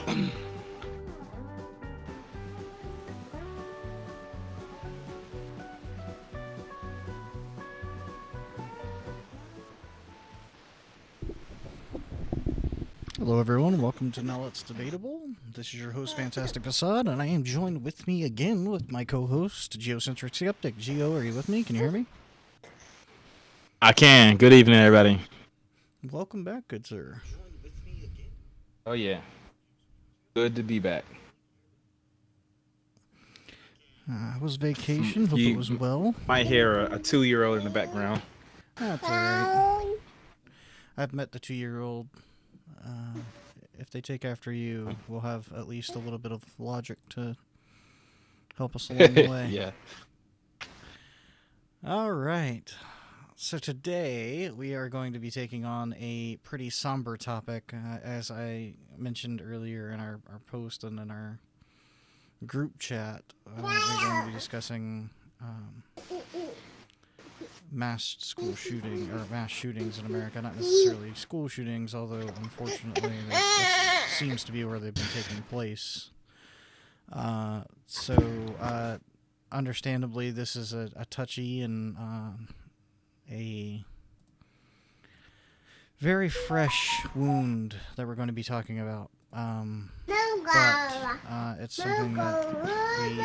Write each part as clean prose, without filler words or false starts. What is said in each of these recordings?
Hello, everyone. Welcome to Now Let's Debatable. This is your host, Fantastic Facade, and I am joined with me again with my co-host, Geocentric Skeptic. Geo, are you with me? Can you hear me? I can. Good evening, everybody. Welcome back, good sir. Oh, yeah. Good to be back. It was vacation. Hope it was well. Might hear a 2-year-old in the background. That's all right. I've met the 2-year-old. If they take after you, we'll have at least a little bit of logic to help us along the way. Yeah. All right. So today we are going to be taking on a pretty somber topic. As I mentioned earlier in our post and in our group chat, we're going to be discussing mass school shooting or mass shootings in America. Not necessarily school shootings, although unfortunately that seems to be where they've been taking place. So understandably, this is a touchy and a very fresh wound that we're going to be talking about. But it's something that we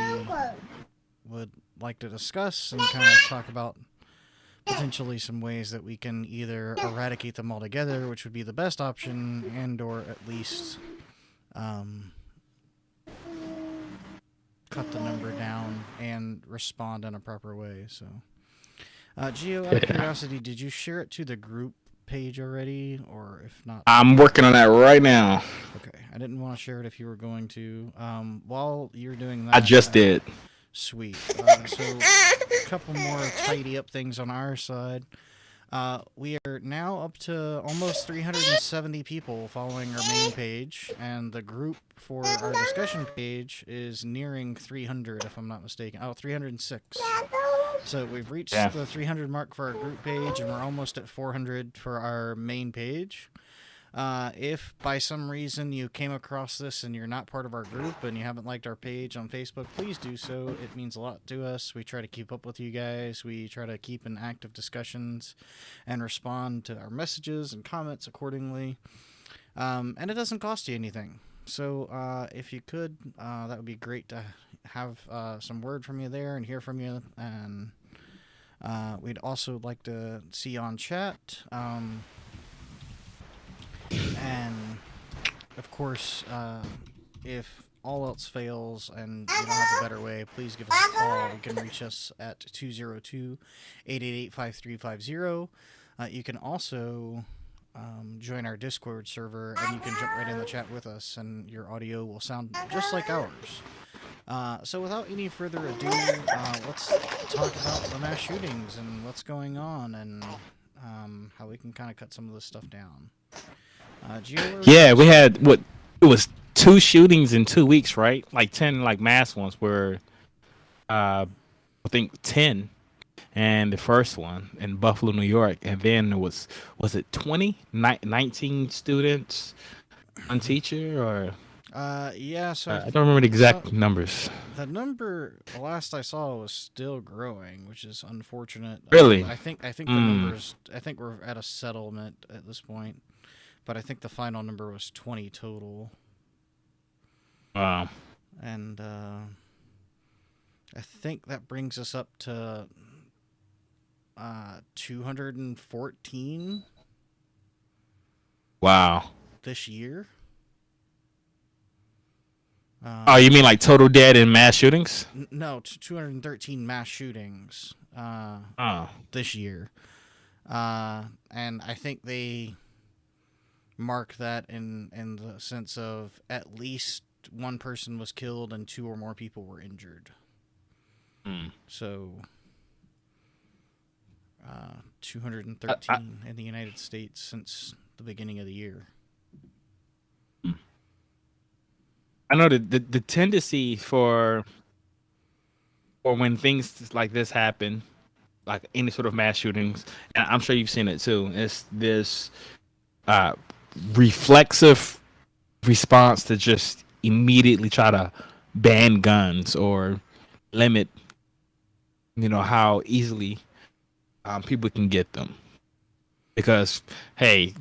would like to discuss and kind of talk about potentially some ways that we can either eradicate them altogether, which would be the best option, and or at least cut the number down and respond in a proper way. So, Gio, out of curiosity, did you share it to the group page already, or if not? I'm working on that right now. Okay, I didn't want to share it if you were going to. While you're doing that, I just did. Sweet. So, a couple more tidy up things on our side. We are now up to almost 370 people following our main page, and the group for our discussion page is nearing 300, if I'm not mistaken. Oh, 306. So we've reached the 300 mark for our group page, and we're almost at 400 for our main page. If by some reason you came across this and you're not part of our group and you haven't liked our page on Facebook, please do so. It means a lot to us. We try to keep up with you guys. We try to keep in active discussions and respond to our messages and comments accordingly. And it doesn't cost you anything. So if you could, that would be great to have some word from you there and hear from you. And we'd also like to see you on chat. And, of course, if all else fails and you don't have a better way, please give us a call. You can reach us at 202-888-5350. You can also join our Discord server, and you can jump right in the chat with us, and your audio will sound just like ours. So without any further ado, let's talk about the mass shootings and what's going on and how we can kind of cut some of this stuff down. Yeah, we had it was 2 shootings in 2 weeks, right? Like 10 mass ones were I think 10, and the first one in Buffalo, New York, and then it was it 19 students, one teacher, or yeah, so I don't remember the exact numbers. The number last I saw was still growing, which is unfortunate. Really? I think the numbers. I think we're at a settlement at this point. But I think the final number was 20 total. Wow. And I think that brings us up to 214. Wow. This year. Oh, you mean like total dead in mass shootings? No, 213 mass shootings this year. And I think they mark that in the sense of at least one person was killed and 2 or more people were injured. So 213 in the United States since the beginning of the year. I know the tendency for when things like this happen, like any sort of mass shootings, and I'm sure you've seen it too, is this reflexive response to just immediately try to ban guns or limit, how easily people can get them. Because hey,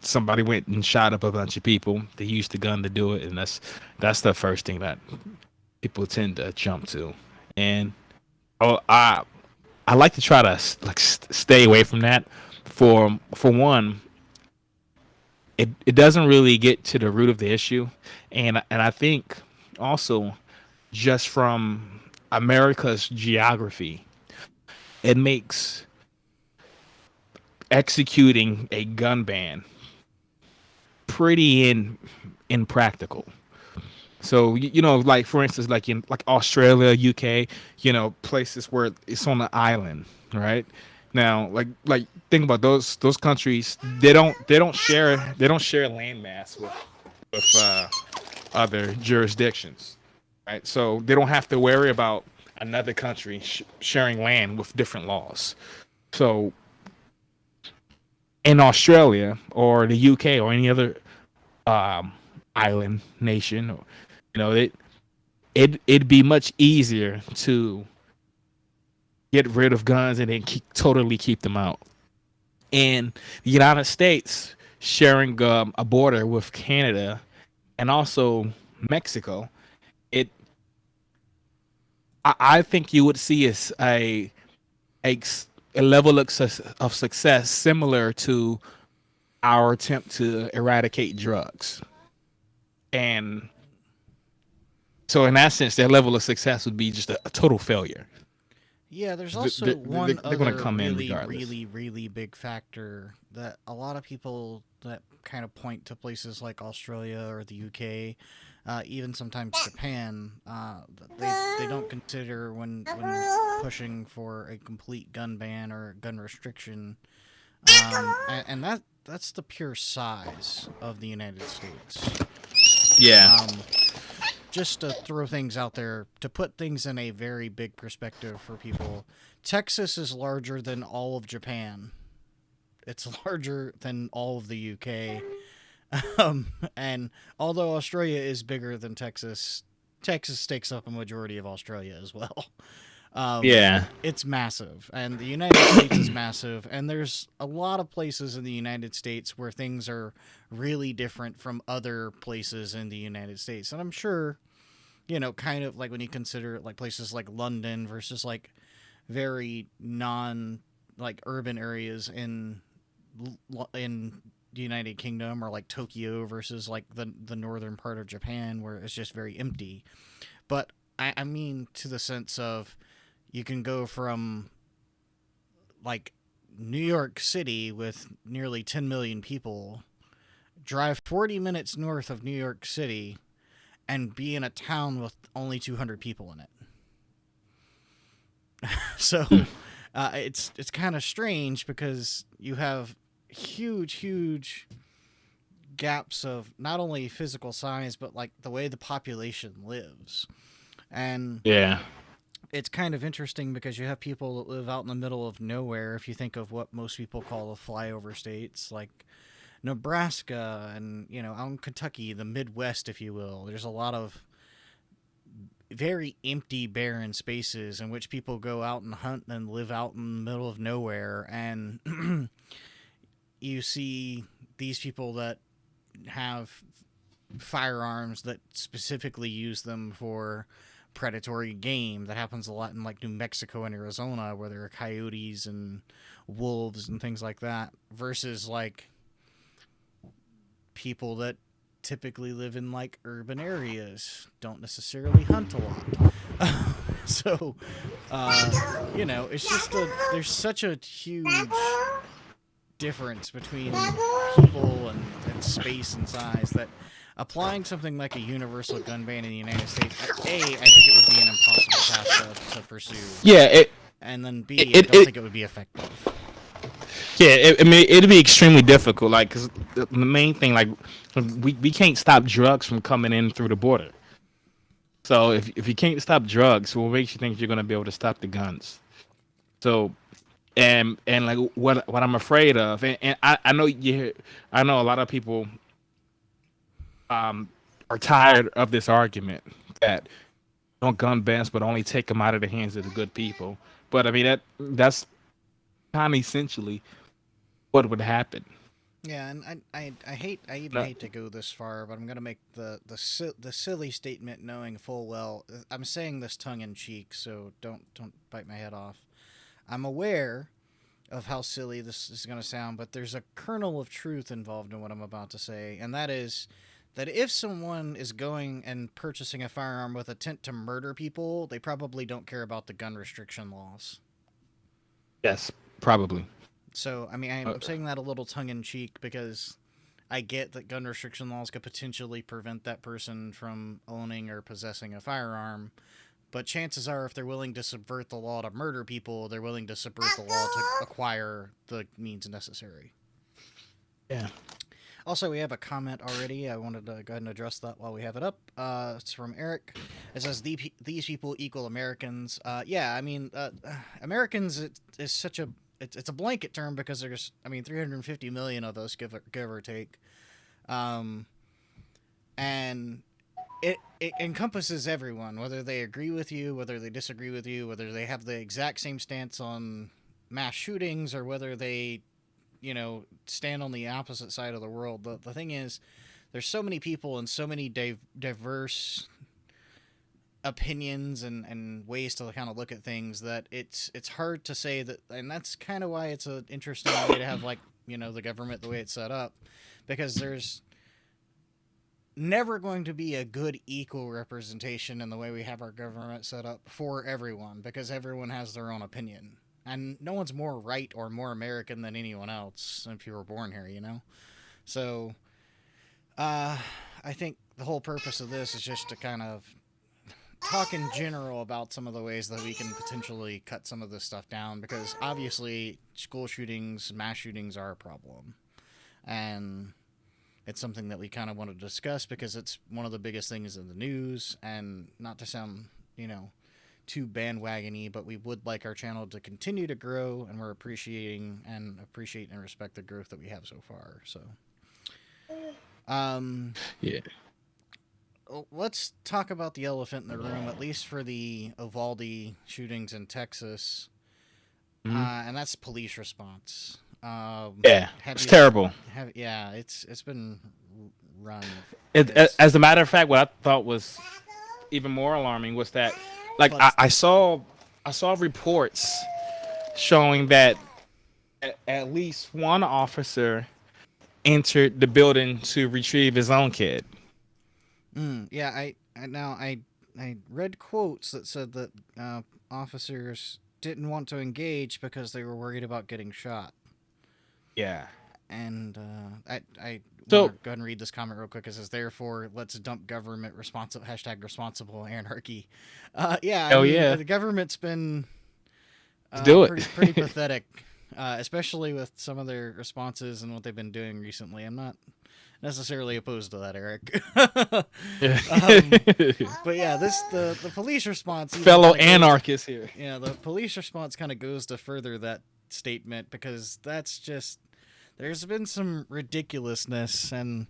somebody went and shot up a bunch of people. They used the gun to do it, and that's the first thing that people tend to jump to. And oh, I like to try to stay away from that. For one, it doesn't really get to the root of the issue, and I think also just from America's geography, it makes executing a gun ban pretty impractical. So like for instance, like in like Australia, UK, places where it's on an island, right? Now, like think about those countries. They don't share landmass with other jurisdictions, right? So they don't have to worry about another country sharing land with different laws. So in Australia or the UK or any other um, island nation, it'd be much easier to get rid of guns and then totally keep them out. In the United States, sharing a border with Canada and also Mexico, it I think you would see as a, a level of success similar to our attempt to eradicate drugs. And so, in that sense, their level of success would be just a total failure. Yeah, there's also one They're going to other come in really, regardless. really, really big factor that a lot of people that kind of point to places like Australia or the UK, even sometimes Japan, they don't consider when pushing for a complete gun ban or gun restriction, and that's the pure size of the United States. Yeah. Just to throw things out there, to put things in a very big perspective for people, Texas is larger than all of Japan. It's larger than all of the UK. And although Australia is bigger than Texas, Texas takes up a majority of Australia as well. Yeah. It's massive, and the United States is massive, and there's a lot of places in the United States where things are really different from other places in the United States. And I'm sure, kind of like when you consider like places like London versus like very non like urban areas in the United Kingdom, or like Tokyo versus like the northern part of Japan where it's just very empty. But I mean to the sense of you can go from like New York City with nearly 10 million people, drive 40 minutes north of New York City, and be in a town with only 200 people in it. So it's kind of strange because you have huge gaps of not only physical size but like the way the population lives. And Yeah. it's kind of interesting because you have people that live out in the middle of nowhere. If you think of what most people call the flyover states, like Nebraska and out in Kentucky, the Midwest, if you will, there's a lot of very empty, barren spaces in which people go out and hunt and live out in the middle of nowhere. And you see these people that have firearms that specifically use them for predatory game. That happens a lot in like New Mexico and Arizona, where there are coyotes and wolves and things like that, versus like people that typically live in like urban areas, don't necessarily hunt a lot. So it's just there's such a huge difference between people and space and size that applying something like a universal gun ban in the United States, A, I think it would be an impossible task to pursue. Yeah. And then B, It, I it, don't it think it would be effective. Yeah, I mean, it'd be extremely difficult. Like, cause the main thing, like, we can't stop drugs from coming in through the border. So if you can't stop drugs, what makes you think you're gonna be able to stop the guns? So and like what I'm afraid of, and I know a lot of people are tired of this argument that don't gun bans, but only take them out of the hands of the good people. But I mean that's kind of essentially what would happen. Yeah, and I even No, hate to go this far, but I'm gonna make the silly statement, knowing full well I'm saying this tongue in cheek, so don't bite my head off. I'm aware of how silly this is gonna sound, but there's a kernel of truth involved in what I'm about to say, and that is that if someone is going and purchasing a firearm with intent to murder people, they probably don't care about the gun restriction laws. yes, probably. So, I mean, Uh, I'm saying that a little tongue in cheek because I get that gun restriction laws could potentially prevent that person from owning or possessing a firearm. But chances are, if they're willing to subvert the law to murder people, they're willing to subvert the law to acquire the means necessary. yeah. Also, we have a comment already. I wanted to go ahead and address that while we have it up. It's from Eric. It says, these people equal Americans. Yeah, I mean, Americans is such a it's a blanket term because there's 350 million of us, give or take, and it encompasses everyone, whether they agree with you, whether they disagree with you, whether they have the exact same stance on mass shootings, or whether they stand on the opposite side of the world. The thing is, there's so many people and so many diverse opinions and ways to kind of look at things that it's hard to say that, and that's kind of why it's an interesting way to have the government the way it's set up, because there's never going to be a good equal representation in the way we have our government set up for everyone, because everyone has their own opinion, and no one's more right or more American than anyone else if you were born here, so I think the whole purpose of this is just to kind of talk in general about some of the ways that we can potentially cut some of this stuff down, because obviously school shootings, mass shootings are a problem, and it's something that we kind of want to discuss because it's one of the biggest things in the news. And not to sound too bandwagony, but we would like our channel to continue to grow, and we're appreciate and respect the growth that we have so far. So Yeah. let's talk about the elephant in the room, at least for the Uvalde shootings in Texas, and that's police response. Yeah, it's terrible. It's been run. As a matter of fact, what I thought was even more alarming was that, like, I saw reports showing that at least one officer entered the building to retrieve his own kid. Yeah, I read quotes that said that officers didn't want to engage because they were worried about getting shot. Yeah. And I So want to go ahead and read this comment real quick. It says, therefore, let's dump government #responsible anarchy. Yeah, the government's been do it. pretty pathetic, especially with some of their responses and what they've been doing recently. I'm not necessarily opposed to that, Eric. But yeah, the police response, fellow anarchist here. Yeah, the police response kind of goes to further that statement, because that's just, there's been some ridiculousness, and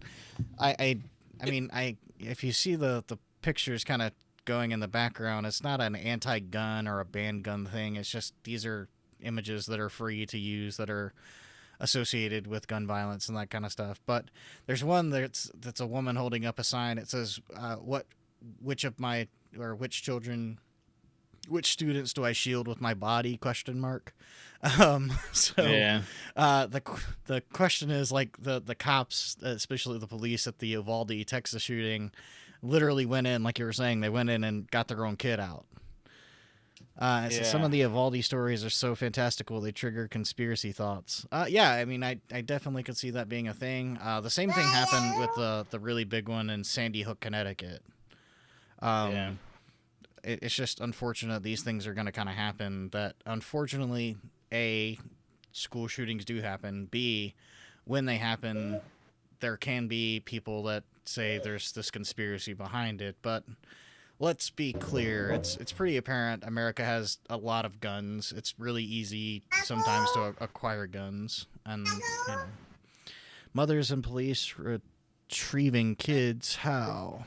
I mean, if you see the pictures kind of going in the background, it's not an anti-gun or a ban gun thing. It's just, these are images that are free to use that are associated with gun violence and that kind of stuff. But there's one that's a woman holding up a sign. It says, which students do I shield with my body? ? So Yeah. The question is, like, the cops, especially the police at the Uvalde, Texas shooting, literally went in, like you were saying, they went in and got their own kid out. So some of the Uvalde stories are so fantastical they trigger conspiracy thoughts. Yeah, I mean, I definitely could see that being a thing. The same thing happened with the really big one in Sandy Hook, Connecticut. It's just unfortunate these things are going to kind of happen. That unfortunately, A, school shootings do happen. B, when they happen, there can be people that say there's this conspiracy behind it. But let's be clear, it's pretty apparent America has a lot of guns. It's really easy sometimes to acquire guns, and mothers and police retrieving kids, how?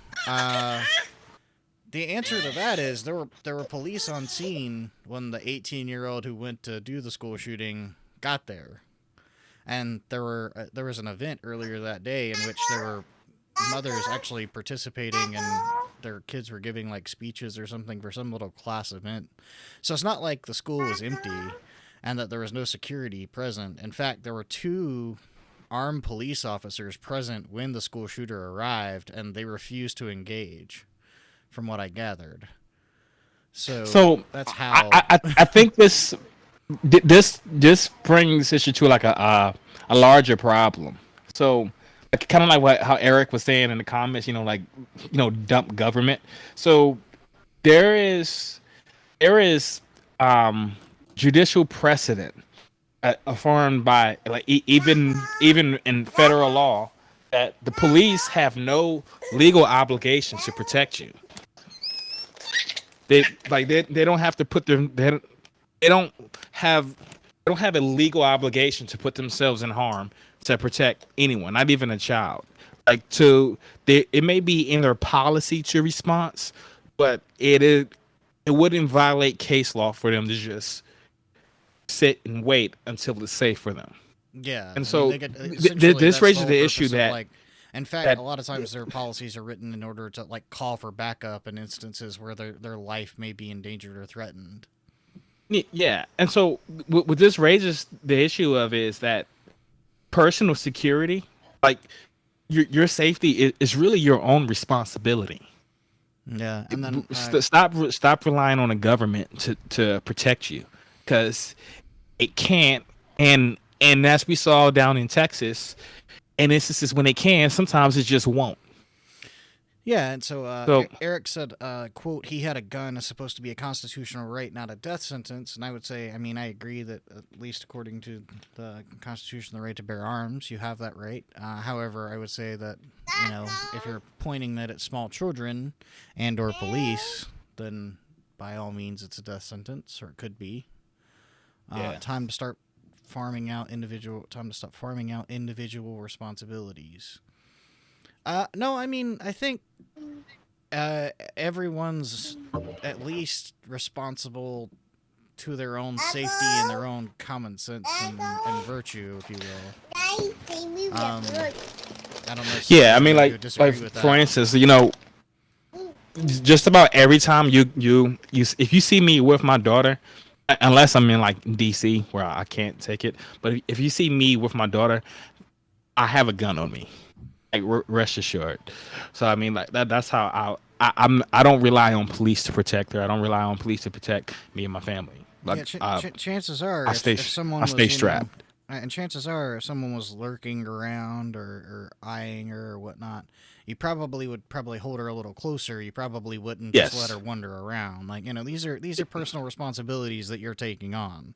The answer to that is there were police on scene when the 18-year-old who went to do the school shooting got there, and there was an event earlier that day in which there were mothers actually participating, and their kids were giving like speeches or something for some little class event. So it's not like the school was empty and that there was no security present. In fact, there were two armed police officers present when the school shooter arrived, and they refused to engage, from what I gathered. So that's how. I think this brings issue to like a larger problem. So like, kind of like how Eric was saying in the comments, like dump government. So there is judicial precedent affirmed by like even in federal law that the police have no legal obligation to protect you. They don't have to put they don't have a legal obligation to put themselves in harm to protect anyone, not even a child. It may be in their policy to response, but it wouldn't violate case law for them to just sit and wait until it's safe for them. Yeah, and so this raises the issue that, like, in fact, a lot of times their policies are written in order to like call for backup in instances where their life may be endangered or threatened. Yeah, and so what this raises the issue of is that personal security, like your safety, is really your own responsibility. Yeah, and then stop relying on the government to protect you, because it can't. And as we saw down in Texas, in instances when it can, sometimes it just won't. Yeah, and so Eric said, quote, he had a gun is supposed to be a constitutional right, not a death sentence. And I would say, I mean, I agree that at least according to the Constitution, the right to bear arms, you have that right. However, I would say that, if you're pointing that at small children and or police, then by all means it's a death sentence, or it could be. Time to start farming out individual responsibilities. No, I mean, I think everyone's at least responsible to their own safety and their own common sense and virtue, if you will. I don't know. Yeah, I mean, like for instance, just about every time you if you see me with my daughter, unless I'm in like DC where I can't take it, but if you see me with my daughter, I have a gun on me. Like, rest assured. So I mean, like that's how I don't rely on police to protect her. I don't rely on police to protect me and my family. Like, chances are, if someone stay strapped. And chances are, if someone was lurking around or eyeing her or whatnot, you probably would hold her a little closer. You probably wouldn't just let her wander around. Like, these are personal responsibilities that you're taking on.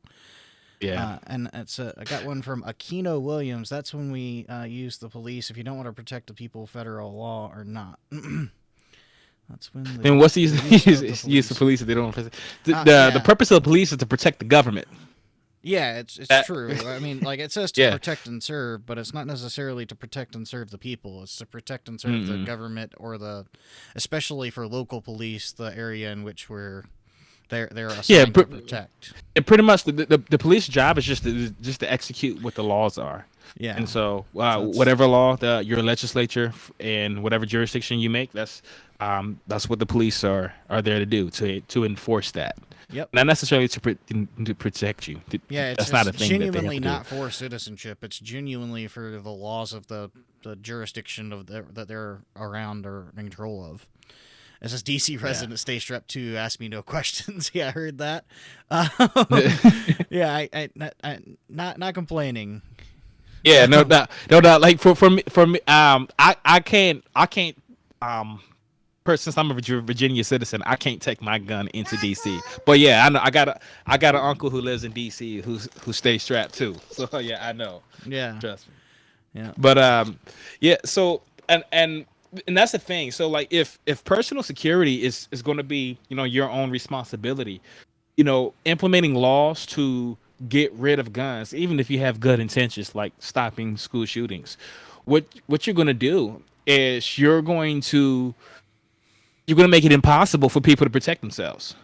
Yeah, and it's I got one from Aquino Williams. That's when we use the police if you don't want to protect the people, federal law or not. That's when. And what's the use the police if they don't? The purpose of the police is to protect the government. Yeah, it's true. I mean, like, it says to protect and serve, but it's not necessarily to protect and serve the people. It's to protect and serve the government, or especially for local police, the area in which they're assigned to protect. Pretty much the police job is just to execute what the laws are. Yeah. And so whatever law your legislature and whatever jurisdiction you make, that's what the police are there to do, to enforce that. Yep. Not necessarily to protect you. Yeah, that's not a thing. Genuinely not for citizenship. It's genuinely for the laws of the jurisdiction that they're around or in control of. As this DC resident, Stay Strapped 2, asked me no questions. Yeah, I heard that. Yeah, I not complaining. Yeah, no doubt. Like for me, I can't. Since I'm a Virginia citizen, I can't take my gun into DC. But yeah, I know I got an uncle who lives in DC who stays strapped too. So yeah, I know. Yeah, trust me. Yeah, but yeah. So and that's the thing. So like, if personal security is going to be your own responsibility, implementing laws to get rid of guns, even if you have good intentions, like stopping school shootings, what you're going to do is you're going to make it impossible for people to protect themselves.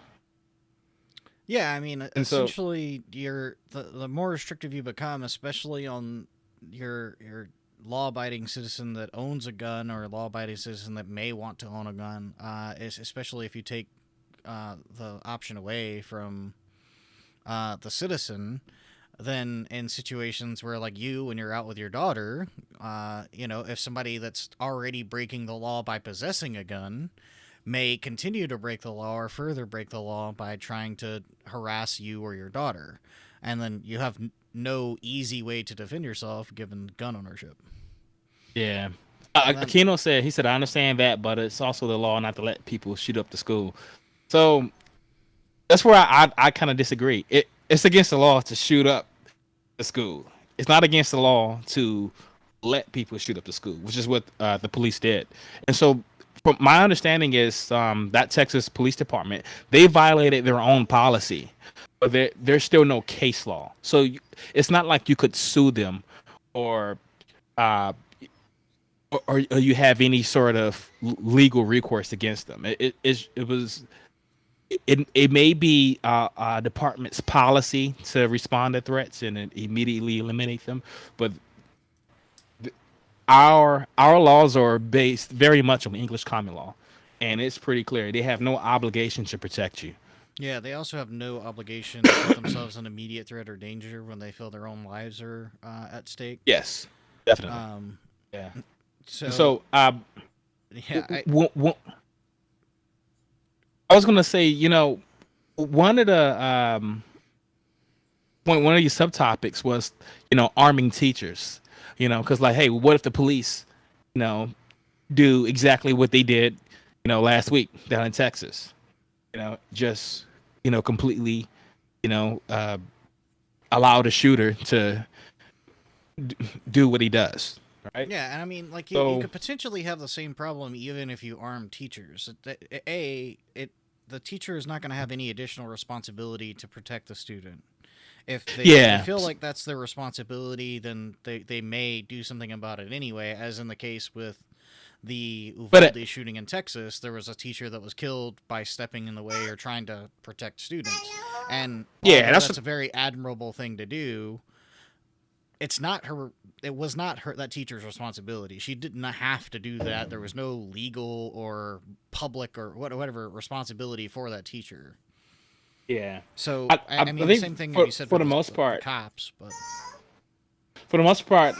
Yeah, I mean, And so, essentially, the more restrictive you become, especially on your law-abiding citizen that owns a gun or a law-abiding citizen that may want to own a gun, is especially if you take the option away from the citizen, then in situations where like you when you're out with your daughter, if somebody that's already breaking the law by possessing a gun may continue to break the law or further break the law by trying to harass you or your daughter, and then you have no easy way to defend yourself given gun ownership. yeah. And then Aquino said, he said, I understand that, but it's also the law not to let people shoot up the school. So that's where I kind of disagree. It's against the law to shoot up the school. It's not against the law to let people shoot up the school, which is what the police did. And so, from my understanding is that Texas Police Department, they violated their own policy, but there's still no case law. So it's not like you could sue them, or uh, or you have any sort of legal recourse against them. It may be department's policy to respond to threats and immediately eliminate them, but our laws are based very much on English common law, and it's pretty clear they have no obligation to protect you. yeah, they also have no obligation to put themselves in immediate threat or danger when they feel their own lives are at stake. Yes, definitely. Um, Yeah. so So, yeah, I was gonna say, one of the one of these subtopics was, arming teachers. Because like, hey, what if the police, you know, do exactly what they did, last week down in Texas? Just completely, you know, uh, allow the shooter to do what he does, right? yeah, and I mean, like you So could potentially have the same problem even if you arm teachers. The teacher is not going to have any additional responsibility to protect the student. If they yeah, feel like that's their responsibility, then they may do something about it anyway. As in the case with the but Uvalde shooting in Texas, there was a teacher that was killed by stepping in the way or trying to protect students. And yeah, although that's that's a very admirable thing to do, it's not her. It was not her that teacher's responsibility. She did not have to do that. There was no legal or public or whatever responsibility for that teacher. yeah. So I I mean, the think same thing can for be said for the most the part, cops, but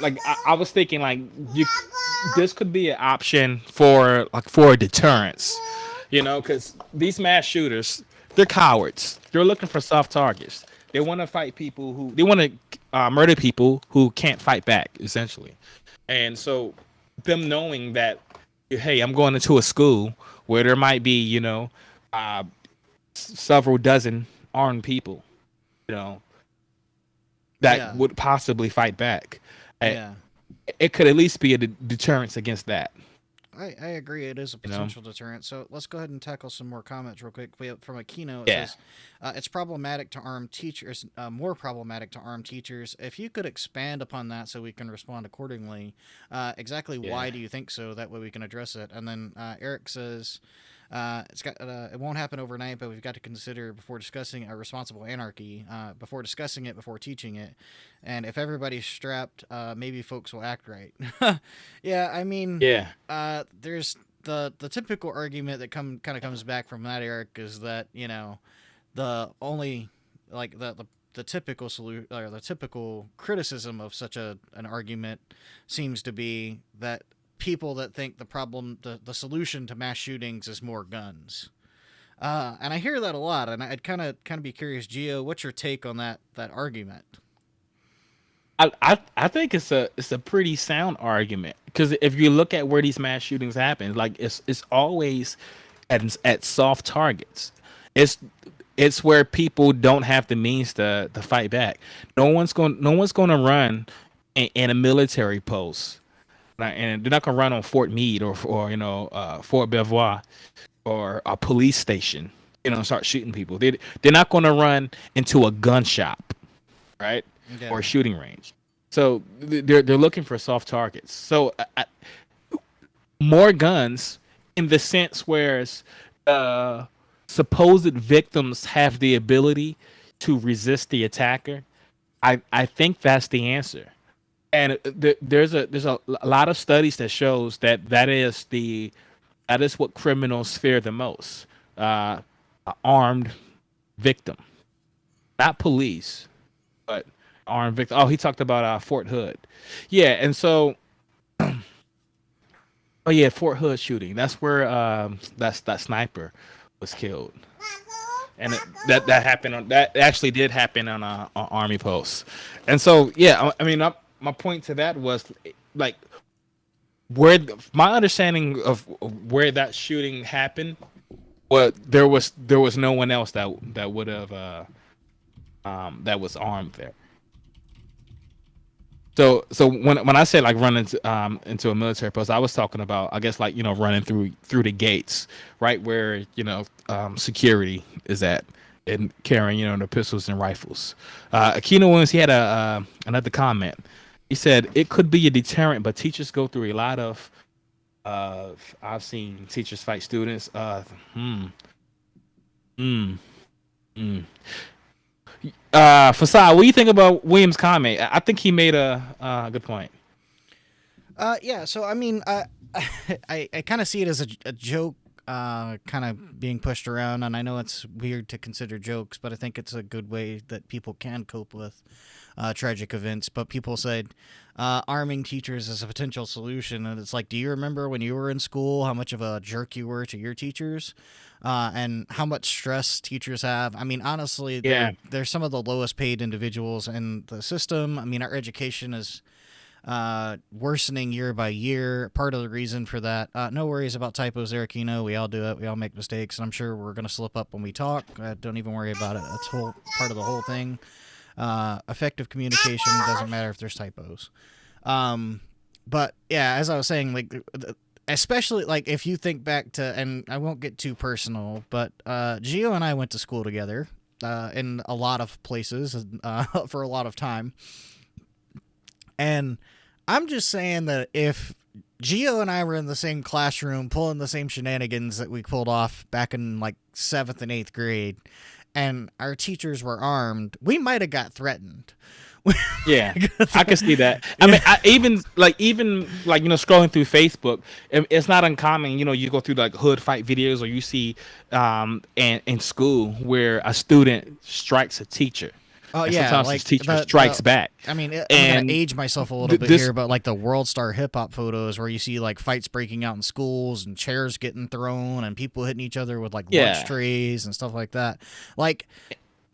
like I was thinking like you this could be an option for a deterrence, because these mass shooters, they're cowards. They're looking for soft targets. They want to fight people who they want to murder people who can't fight back, essentially. And so, them knowing that, hey, I'm going into a school where there might be, uh, several dozen armed people, you know, that yeah, would possibly fight back. I- yeah. It could at least be a deterrence against that. I agree. It is a You know. potential deterrent. So let's go ahead and tackle some more comments real quick. We have, from Aquino, it Yeah. says it's problematic to arm teachers. More problematic to arm teachers. If you could expand upon that, so we can respond accordingly. Exactly Yeah. why do you think so? That way we can address it. And then Eric says. It won't happen overnight, but we've got to consider before discussing a responsible anarchy, before discussing it, before teaching it, and if everybody's strapped, maybe folks will act right. Yeah, I mean, Yeah. there's the typical argument that kind of comes back from that, Eric, is that the only like the typical solution or the typical criticism of such an argument seems to be that people that think the solution to mass shootings is more guns. And I hear that a lot, and I'd kind of be curious, Gio, what's your take on that argument? I think it's a pretty sound argument, because if you look at where these mass shootings happen, like it's always at soft targets. It's it's where people don't have the means to fight back. No one's going to run in a military post, and they're not going to run on Fort Meade or Fort Belvoir or a police station. Start shooting people. They're not going to run into a gun shop, right? Or Yeah, a shooting range. So they're looking for soft targets. So more guns in the sense where supposed victims have the ability to resist the attacker. I think that's the answer. And there's a lot of studies that shows that that is what criminals fear the most. A armed victim, not police, but armed victim. Oh, he talked about Fort Hood. Yeah, and so oh yeah, Fort Hood shooting. That's where that sniper was killed, and that happened on that actually did happen on a army post. And so yeah, I mean, my point to that was like where my understanding of where that shooting happened. Well, there was no one else that would have that was armed there. So when I say like running into a military post, I was talking about I guess like running through the gates, right where security is at, and carrying the pistols and rifles. Aquino Williams, he had a another comment. He said it could be a deterrent, but teachers go through a lot of. I've seen teachers fight students. Hmm. Mm. Fasad, what do you think about Williams' comment? I think he made a good point. Yeah. So I mean, I kind of see it as a joke, kind of being pushed around, and I know it's weird to consider jokes, but I think it's a good way that people can cope with tragic events. But people said arming teachers is a potential solution, and it's like, do you remember when you were in school how much of a jerk you were to your teachers? And how much stress teachers have. I mean, honestly, Yeah. they're some of the lowest paid individuals in the system. I mean, our education is worsening year by year. Part of the reason for that, no worries about typos, Aquino. We all do it. We all make mistakes, and I'm sure we're going to slip up when we talk. Don't even worry about it. That's whole part of the whole thing. Effective communication doesn't matter if there's typos. But yeah, as I was saying, like especially like if you think back to, and I won't get too personal, but Gio and I went to school together in a lot of places for a lot of time. And I'm just saying that if Gio and I were in the same classroom pulling the same shenanigans that we pulled off back in like 7th and 8th grade, and our teachers were armed, we might have got threatened. Yeah, I can see that. I mean, even scrolling through Facebook, it's not uncommon. You go through like hood fight videos, or you see in school where a student strikes a teacher. Oh And yeah, sometimes like his teacher strikes back. I mean, I'm And gonna age myself a little bit this, here, but like the World Star Hip Hop photos where you see like fights breaking out in schools and chairs getting thrown and people hitting each other with like lunch yeah, trays and stuff like that. Like,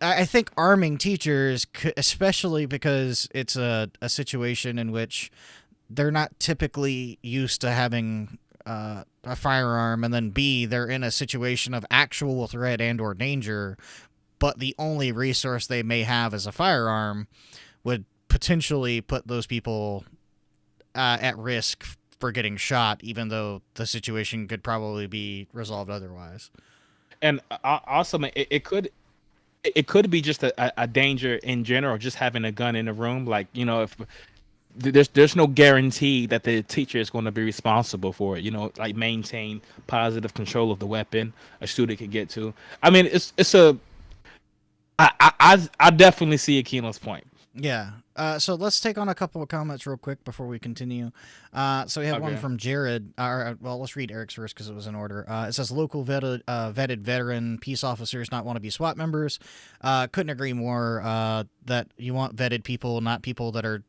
I think arming teachers, especially because it's a situation in which they're not typically used to having a firearm, and then B, they're in a situation of actual threat and or danger, but the only resource they may have is a firearm, would potentially put those people at risk for getting shot, even though the situation could probably be resolved otherwise. and also man, it could be just a danger in general, just having a gun in the room. Like if there's no guarantee that the teacher is going to be responsible for it. Like maintain positive control of the weapon a student could get to. I mean, it's a I definitely see Aquino's point. Yeah. So let's take on a couple of comments real quick before we continue. So we have one Okay. from Jared. Well, let's read Eric's first because it was in order. It says local vetted veteran peace officers not want to be SWAT members. Couldn't agree more. That you want vetted people, not people that are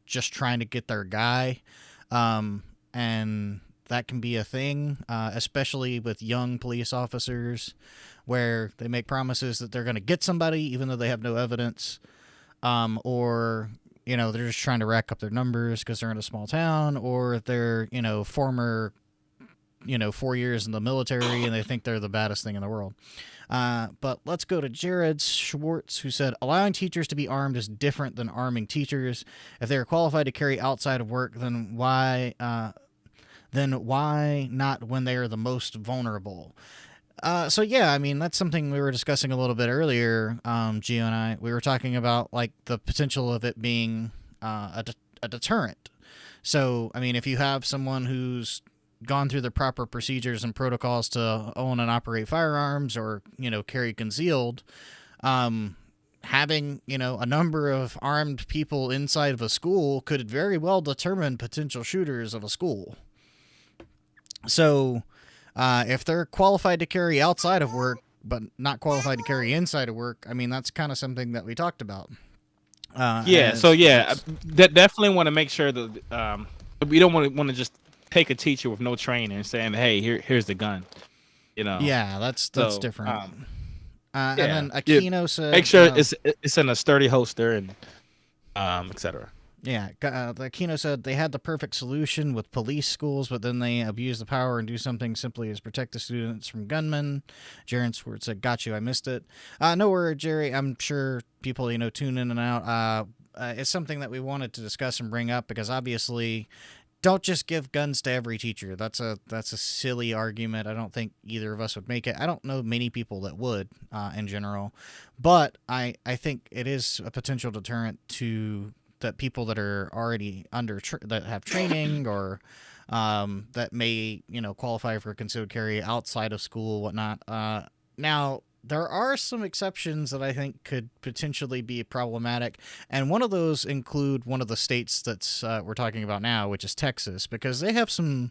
just trying to get their guy. And that can be a thing, especially with young police officers, where they make promises that they're going to get somebody even though they have no evidence. Or they're just trying to rack up their numbers because they're in a small town, or they're former 4 years in the military and they think they're the baddest thing in the world. But let's go to Jared Schwartz, who said allowing teachers to be armed is different than arming teachers. If they are qualified to carry outside of work, then why not when they are the most vulnerable? So yeah, I mean, that's something we were discussing a little bit earlier, Gio and I. We were talking about like the potential of it being a deterrent. So I mean, if you have someone who's gone through the proper procedures and protocols to own and operate firearms or carry concealed, having a number of armed people inside of a school could very well determine potential shooters of a school. So if they're qualified to carry outside of work but not qualified to carry inside of work, I mean, that's kind of something that we talked about. That definitely want to make sure that we don't want to just take a teacher with no training and saying, "Hey, here's the gun," Yeah, that's different. And then Aquino said, "Make sure it's in a sturdy holster and etc." Yeah, Aquino said they had the perfect solution with police schools, but then they abuse the power and do something simply as protect the students from gunmen. Jaron Swartz said, "Got you, I missed it." No worry, Jerry. I'm sure people tune in and out. It's something that we wanted to discuss and bring up because obviously, don't just give guns to every teacher. That's a silly argument. I don't think either of us would make it. I don't know many people that would in general, but I think it is a potential deterrent to that people that are already that have training or that may qualify for concealed carry outside of school, whatnot. Now there are some exceptions that I think could potentially be problematic, and one of those include one of the states that's we're talking about now, which is Texas, because they have some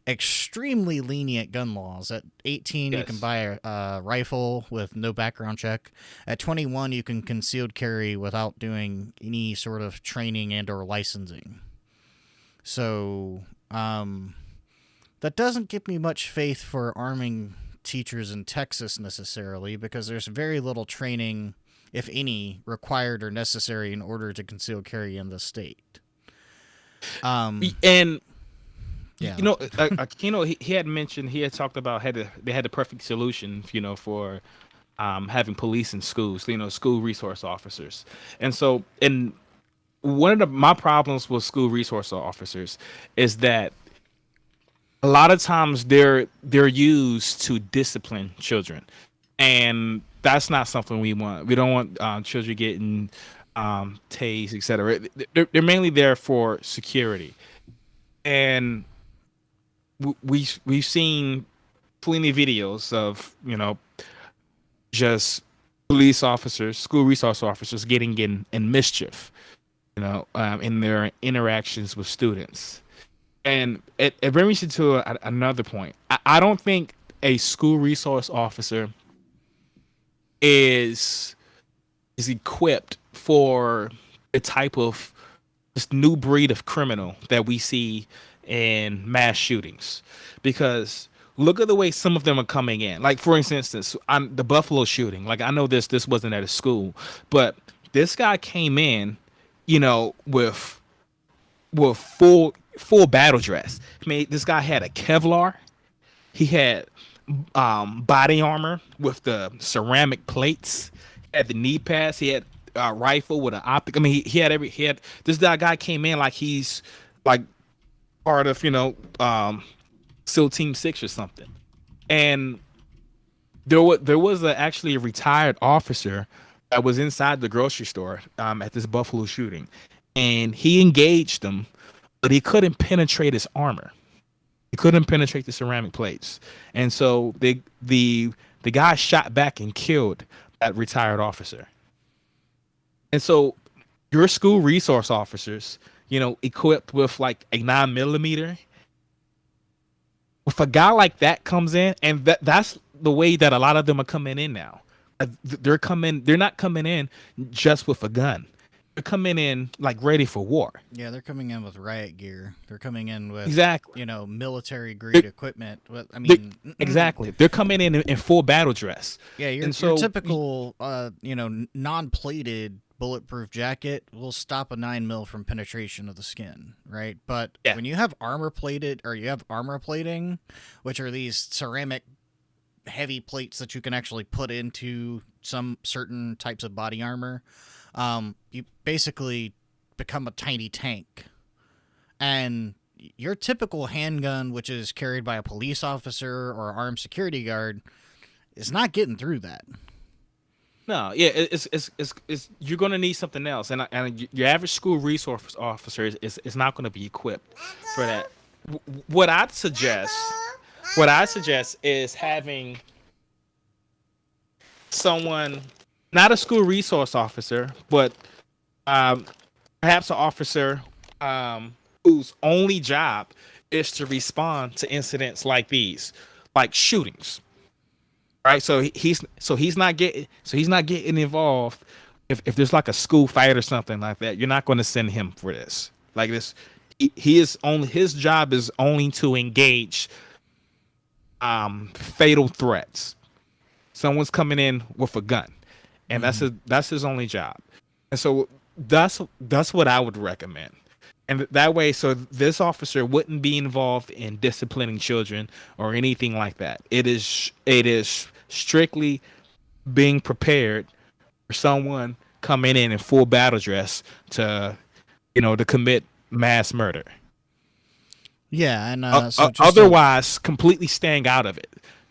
extremely lenient gun laws. At 18, yes, you can buy a rifle with no background check. At 21, you can concealed carry without doing any sort of training and or licensing. So that doesn't give me much faith for arming teachers in Texas necessarily, because there's very little training, if any, required or necessary in order to conceal carry in the state. And yeah, Aquino, he had mentioned, he had talked about they had the perfect solution, for having police in schools, school resource officers. And so, and one of my problems with school resource officers is that a lot of times they're used to discipline children, and that's not something we want. We don't want children getting tased, etc. They're mainly there for security, and we've seen plenty of videos of just police officers, school resource officers getting in mischief, in their interactions with students. And it brings me to another point. I don't think a school resource officer is equipped for the type of this new breed of criminal that we see in mass shootings, because look at the way some of them are coming in. Like, for instance, on the Buffalo shooting, like, I know this wasn't at a school, but this guy came in, with full battle dress. I mean, this guy had a Kevlar. He had body armor with the ceramic plates. He had the knee pads. He had a rifle with an optic. I mean, he had this guy came in like he's like part of SEAL Team 6 or something. And there was actually a retired officer that was inside the grocery store at this Buffalo shooting, and he engaged them, but he couldn't penetrate his armor. He couldn't penetrate the ceramic plates, and so the guy shot back and killed that retired officer. And so your school resource officers, equipped with like a 9mm. If a guy like that comes in, and that's the way that a lot of them are coming in now. They're not coming in just with a gun. They're coming in like ready for war. Yeah, they're coming in with riot gear. They're coming in with military grade equipment. I mean, exactly. They're coming in full battle dress. Yeah, your typical non-plated bulletproof jacket will stop a 9mm from penetration of the skin, right? But when you have armor plating, which are these ceramic heavy plates that you can actually put into some certain types of body armor, you basically become a tiny tank. And your typical handgun, which is carried by a police officer or armed security guard, is not getting through that. No, yeah, it's you're gonna need something else, and your average school resource officer is not gonna be equipped for that. what what I suggest is having someone, not a school resource officer, but um, perhaps an officer whose only job is to respond to incidents like these, like shootings. Right, he's not getting involved. If there's like a school fight or something like that, you're not going to send him for this. Like this, he is only, his job is only to engage fatal threats. Someone's coming in with a gun, and that's his only job. And so that's what I would recommend. And that way, so this officer wouldn't be involved in disciplining children or anything like that. It is strictly being prepared for someone coming in full battle dress to, to commit mass murder. Yeah, and so Otherwise, completely staying out of it.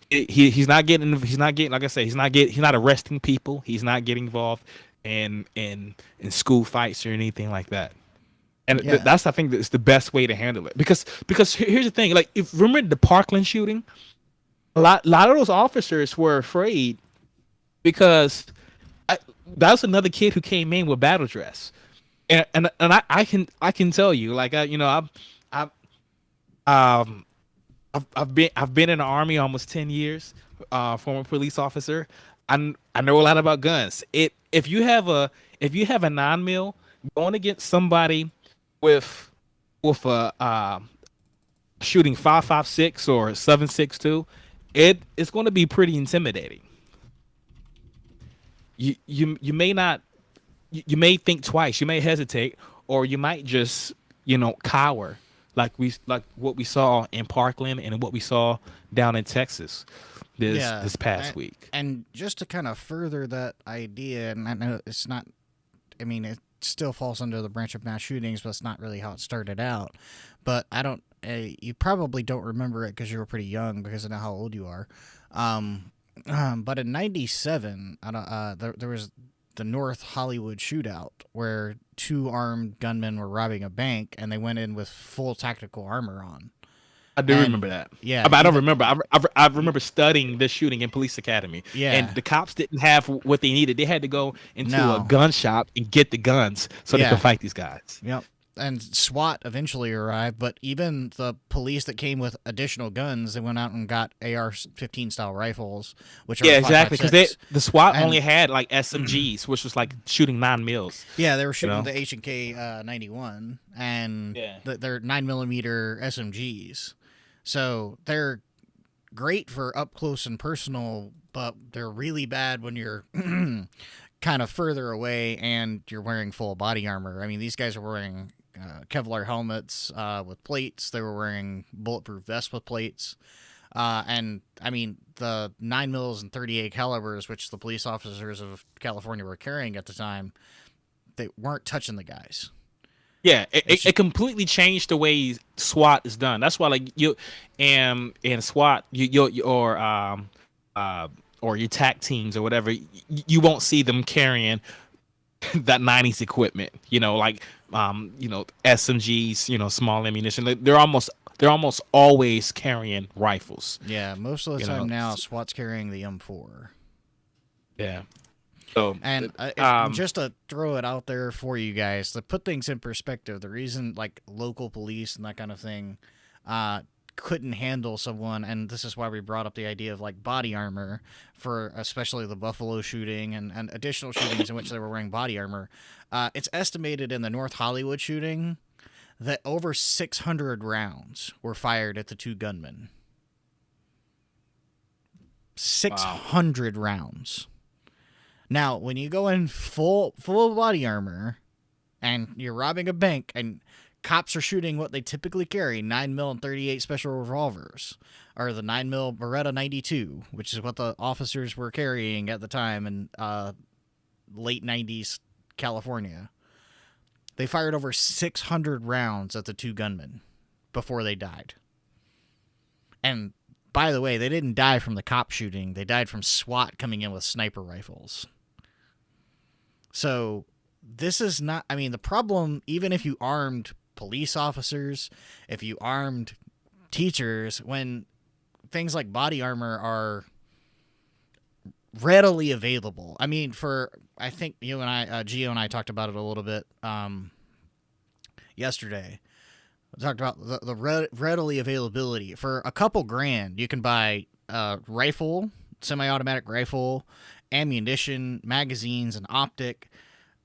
He's not getting, like I say, he's not arresting people. He's not getting involved in school fights or anything like that. And that's, I think, that's the best way to handle it. Because here's the thing, like, if remember the Parkland shooting, a lot of those officers were afraid because that was another kid who came in with battle dress, and I can tell you, like, I've been in the Army almost 10 years, former police officer. I know a lot about guns. If you have a 9mm going against somebody with a shooting 5.56 or 7.62, it's going to be pretty intimidating. You may not, you may think twice, you may hesitate, or you might just cower, like what we saw in Parkland and what we saw down in Texas this past week. And just to kind of further that idea, and I know it's not, I mean, it still falls under the branch of mass shootings, but it's not really how it started out. But I don't, you probably don't remember it because you were pretty young, because I know how old you are. But in '97, there was the North Hollywood shootout where two armed gunmen were robbing a bank, and they went in with full tactical armor on. I do remember that. Yeah, but I don't remember. I remember studying this shooting in police academy. Yeah, and the cops didn't have what they needed. They had to go into a gun shop and get the guns so they could fight these guys. Yep. And SWAT eventually arrived, but even the police that came with additional guns, they went out and got AR-15 style rifles, which are exactly, because the SWAT only had like SMGs, which was like shooting 9mm. Yeah, they were shooting the H&K 91, and they're 9mm SMGs, so they're great for up close and personal, but they're really bad when you're kind of further away and you're wearing full body armor. I mean, these guys are wearing Kevlar helmets with plates. They were wearing bulletproof vests with plates. And I mean, the 9mm and .38 calibers, which the police officers of California were carrying at the time, they weren't touching the guys. Yeah, it completely changed the way SWAT is done. That's why, like, you and SWAT, or your TAC teams or whatever, you won't see them carrying that 90s equipment. Like SMGs, small ammunition. They're almost always carrying rifles. Yeah, most of the time now, SWAT's carrying the M4. Yeah. So, and just to throw it out there for you guys, to put things in perspective, the reason like local police and that kind of thing couldn't handle someone, and this is why we brought up the idea of like body armor for especially the Buffalo shooting and additional shootings in which they were wearing body armor. It's estimated in the North Hollywood shooting that over 600 rounds were fired at the two gunmen. 600 rounds. Now, when you go in full body armor and you're robbing a bank and cops are shooting what they typically carry, 9mm and .38 special revolvers, or the 9mm Beretta 92, which is what the officers were carrying at the time in late 90s California. They fired over 600 rounds at the two gunmen before they died. And by the way, they didn't die from the cop shooting. They died from SWAT coming in with sniper rifles. So this is not, I mean, the problem, even if you armed police officers, if you armed teachers, when things like body armor are readily available. I mean, I think you and I, Gio and I talked about it a little bit yesterday. We talked about the readily availability. For a couple grand, you can buy a rifle, semi-automatic rifle, ammunition, magazines, an optic,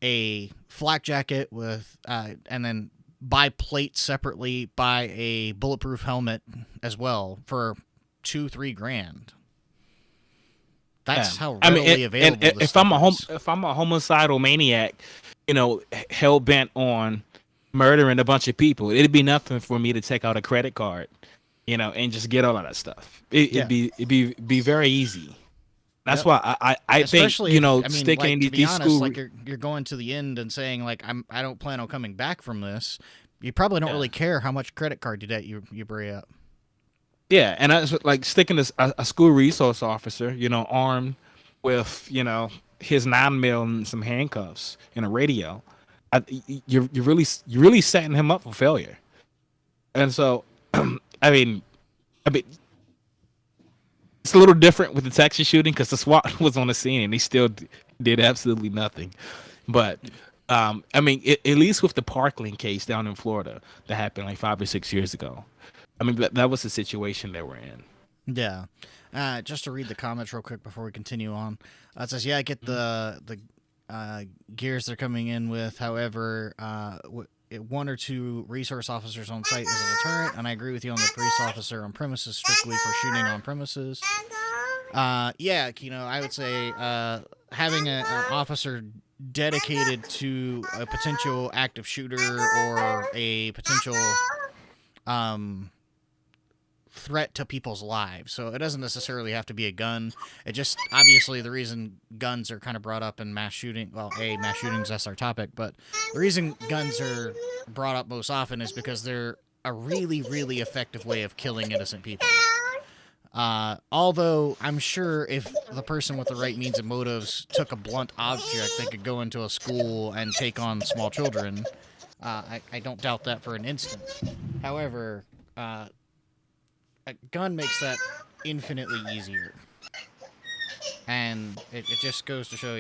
a flak jacket with, and then buy plates separately, buy a bulletproof helmet as well for $2-3 grand. That's how readily available. And if I'm a homicidal maniac, hell bent on murdering a bunch of people, it'd be nothing for me to take out a credit card, and just get all of that stuff. It'd be very easy. That's why I think sticking like, in these these schools, like you're going to the end and saying like I don't plan on coming back from this. You probably don't really care how much credit card debt you bring up. Yeah, and I was like sticking as a school resource officer, armed with his 9mm and some handcuffs and a radio. You're really setting him up for failure. And so, I mean, it's a little different with the Texas shooting because the SWAT was on the scene and they still did absolutely nothing. But at least with the Parkland case down in Florida that happened like 5 or 6 years ago. I mean, that was the situation they were in. Yeah. Just to read the comments real quick before we continue on. It says, I get the gears they're coming in with. However, 1 or 2 resource officers on site is a deterrent, and I agree with you on the police officer on premises strictly for shooting on premises. I would say having an officer dedicated to a potential active shooter or a potential threat to people's lives. So it doesn't necessarily have to be a gun. It just, obviously, the reason guns are kind of brought up in mass shooting, mass shootings, that's our topic, but the reason guns are brought up most often is because they're a really, really effective way of killing innocent people. Although I'm sure if the person with the right means and motives took a blunt object, they could go into a school and take on small children. I don't doubt that for an instant. However, a gun makes that infinitely easier. And it just goes to show,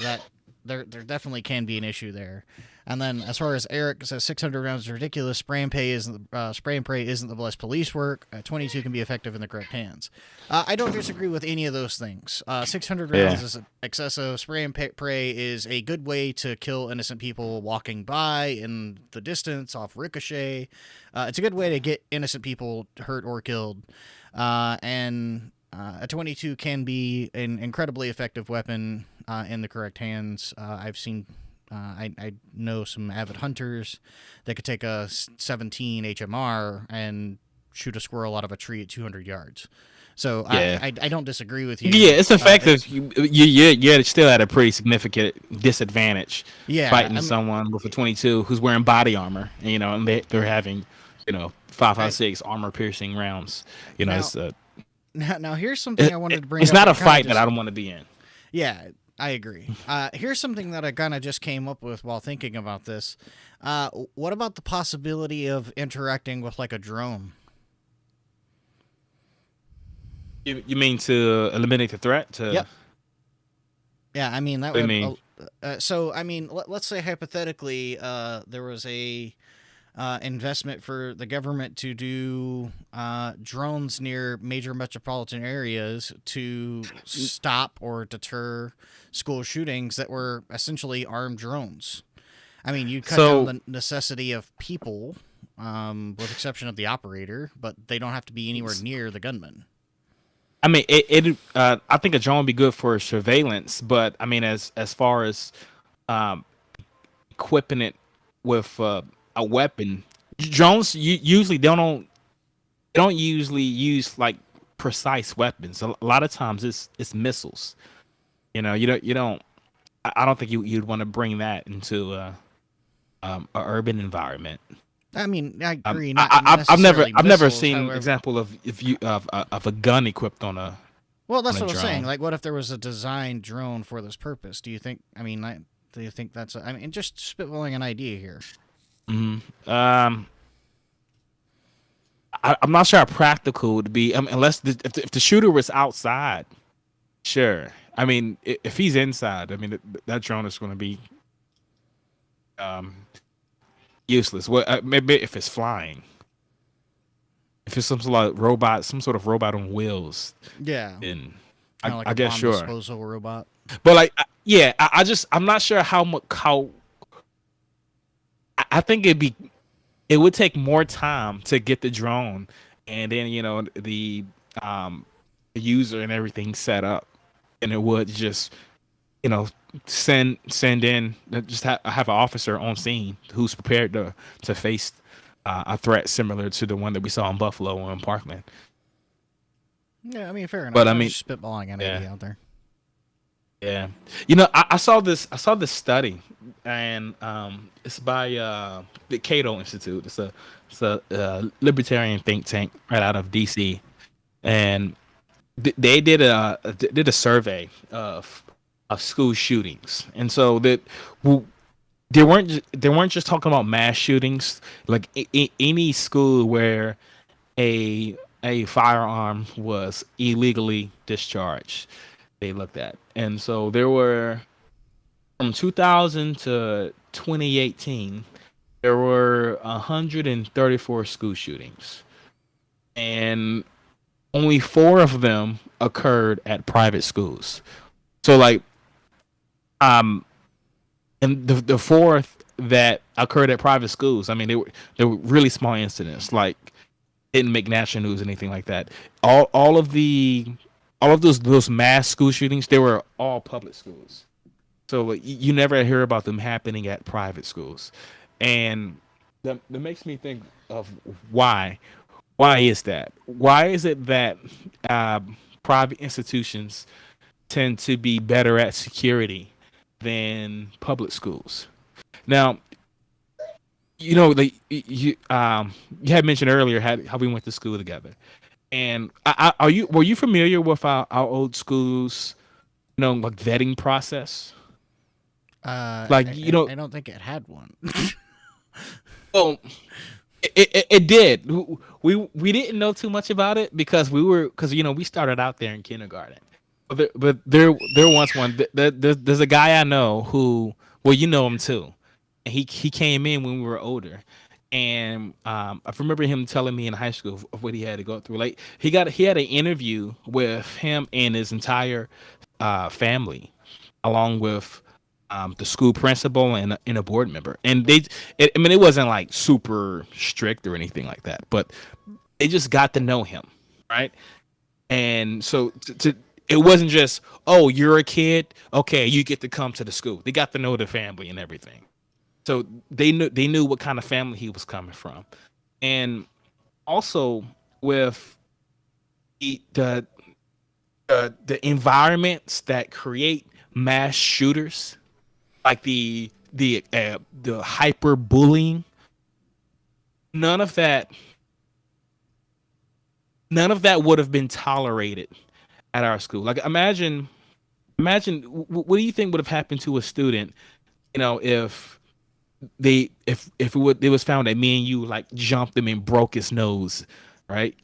that there definitely can be an issue there. And then, as far as Eric says, 600 rounds is ridiculous. Spray and pray isn't the best police work. 22 can be effective in the correct hands. I don't disagree with any of those things. 600 rounds is excessive. Spray and pray is a good way to kill innocent people walking by in the distance off ricochet. It's a good way to get innocent people hurt or killed. And a 22 can be an incredibly effective weapon in the correct hands. I've seen... I know some avid hunters that could take a 17 HMR and shoot a squirrel out of a tree at 200 yards. So I don't disagree with you. Yeah, it's effective. You're still at a pretty significant disadvantage fighting someone with a 22 who's wearing body armor, and they're having, 5.56 armor-piercing rounds. Now here's something I wanted to bring up. It's not a fight that I don't want to be in. Yeah, I agree. Here's something that I kind of just came up with while thinking about this. What about the possibility of interacting with like a drone? You mean to eliminate the threat? Yep. Yeah, I mean that would. Let's say hypothetically, there was a investment for the government to do drones near major metropolitan areas to stop or deter school shootings that were essentially armed drones. I mean, you cut down the necessity of people, with exception of the operator, but they don't have to be anywhere near the gunman. I mean, I think a drone would be good for surveillance, but I mean, as far as equipping it with a weapon, drones usually don't usually use like precise weapons. A lot of times it's missiles. You don't. I don't think you'd want to bring that into a urban environment. I mean, I agree. I've never seen an example of a gun equipped on a. Well, that's what I was saying. Like, what if there was a designed drone for this purpose? Do you think? I mean, do you think that's? I mean, just spitballing an idea here. Um, I'm not sure how practical it would be. Unless if the shooter was outside, sure. I mean, if he's inside, I mean that drone is going to be um, useless. Well, maybe if it's flying, if it's some sort of robot on wheels, Yeah, then kind of like I a guess bomb sure. disposal robot. But like, yeah, I'm not sure how much how I think it would take more time to get the drone and then um the user and everything set up, and it would just you know send in just have an officer on scene who's prepared to face a threat similar to the one that we saw in Buffalo or in Parkland. Yeah, I mean, fair But enough. I I'm mean, just spitballing an yeah, idea out there. yeah. I saw this study, and it's by the Cato Institute. It's a libertarian think tank right out of DC, and they did a survey of school shootings, and so that w- they weren't just talking about mass shootings, like any school where a firearm was illegally discharged. They looked at, and so there were from 2000 to 2018, there were 134 school shootings, and only four of them occurred at private schools. So like um and the fourth that occurred at private schools, I mean they were really small incidents, like didn't make national news or anything like that. All of the all of those mass school shootings, they were all public schools. So like, you never hear about them happening at private schools. And that makes me think of why. Why is that? Why is it that private institutions tend to be better at security than public schools? Now, you had mentioned earlier how we went to school together, and are you were you familiar with our old schools, like vetting process? Like I don't think it had one. well, it did. We didn't know too much about it because we started out there in kindergarten. But there once one there's a guy I know who, well, you know him too, and he came in when we were older, and I remember him telling me in high school of what he had to go through. Like he had an interview with him and his entire family, along with the school principal and a board member, and I mean, it wasn't like super strict or anything like that, but they just got to know him, right? And so it wasn't just, oh, you're a kid, okay, you get to come to the school. They got to know the family and everything, so they knew what kind of family he was coming from, and also with the the environments that create mass shooters, like the hyper bullying. None of that none of that would have been tolerated at our school. Like imagine what do you think would have happened to a student, if it was found that me and you like jumped him and broke his nose, right?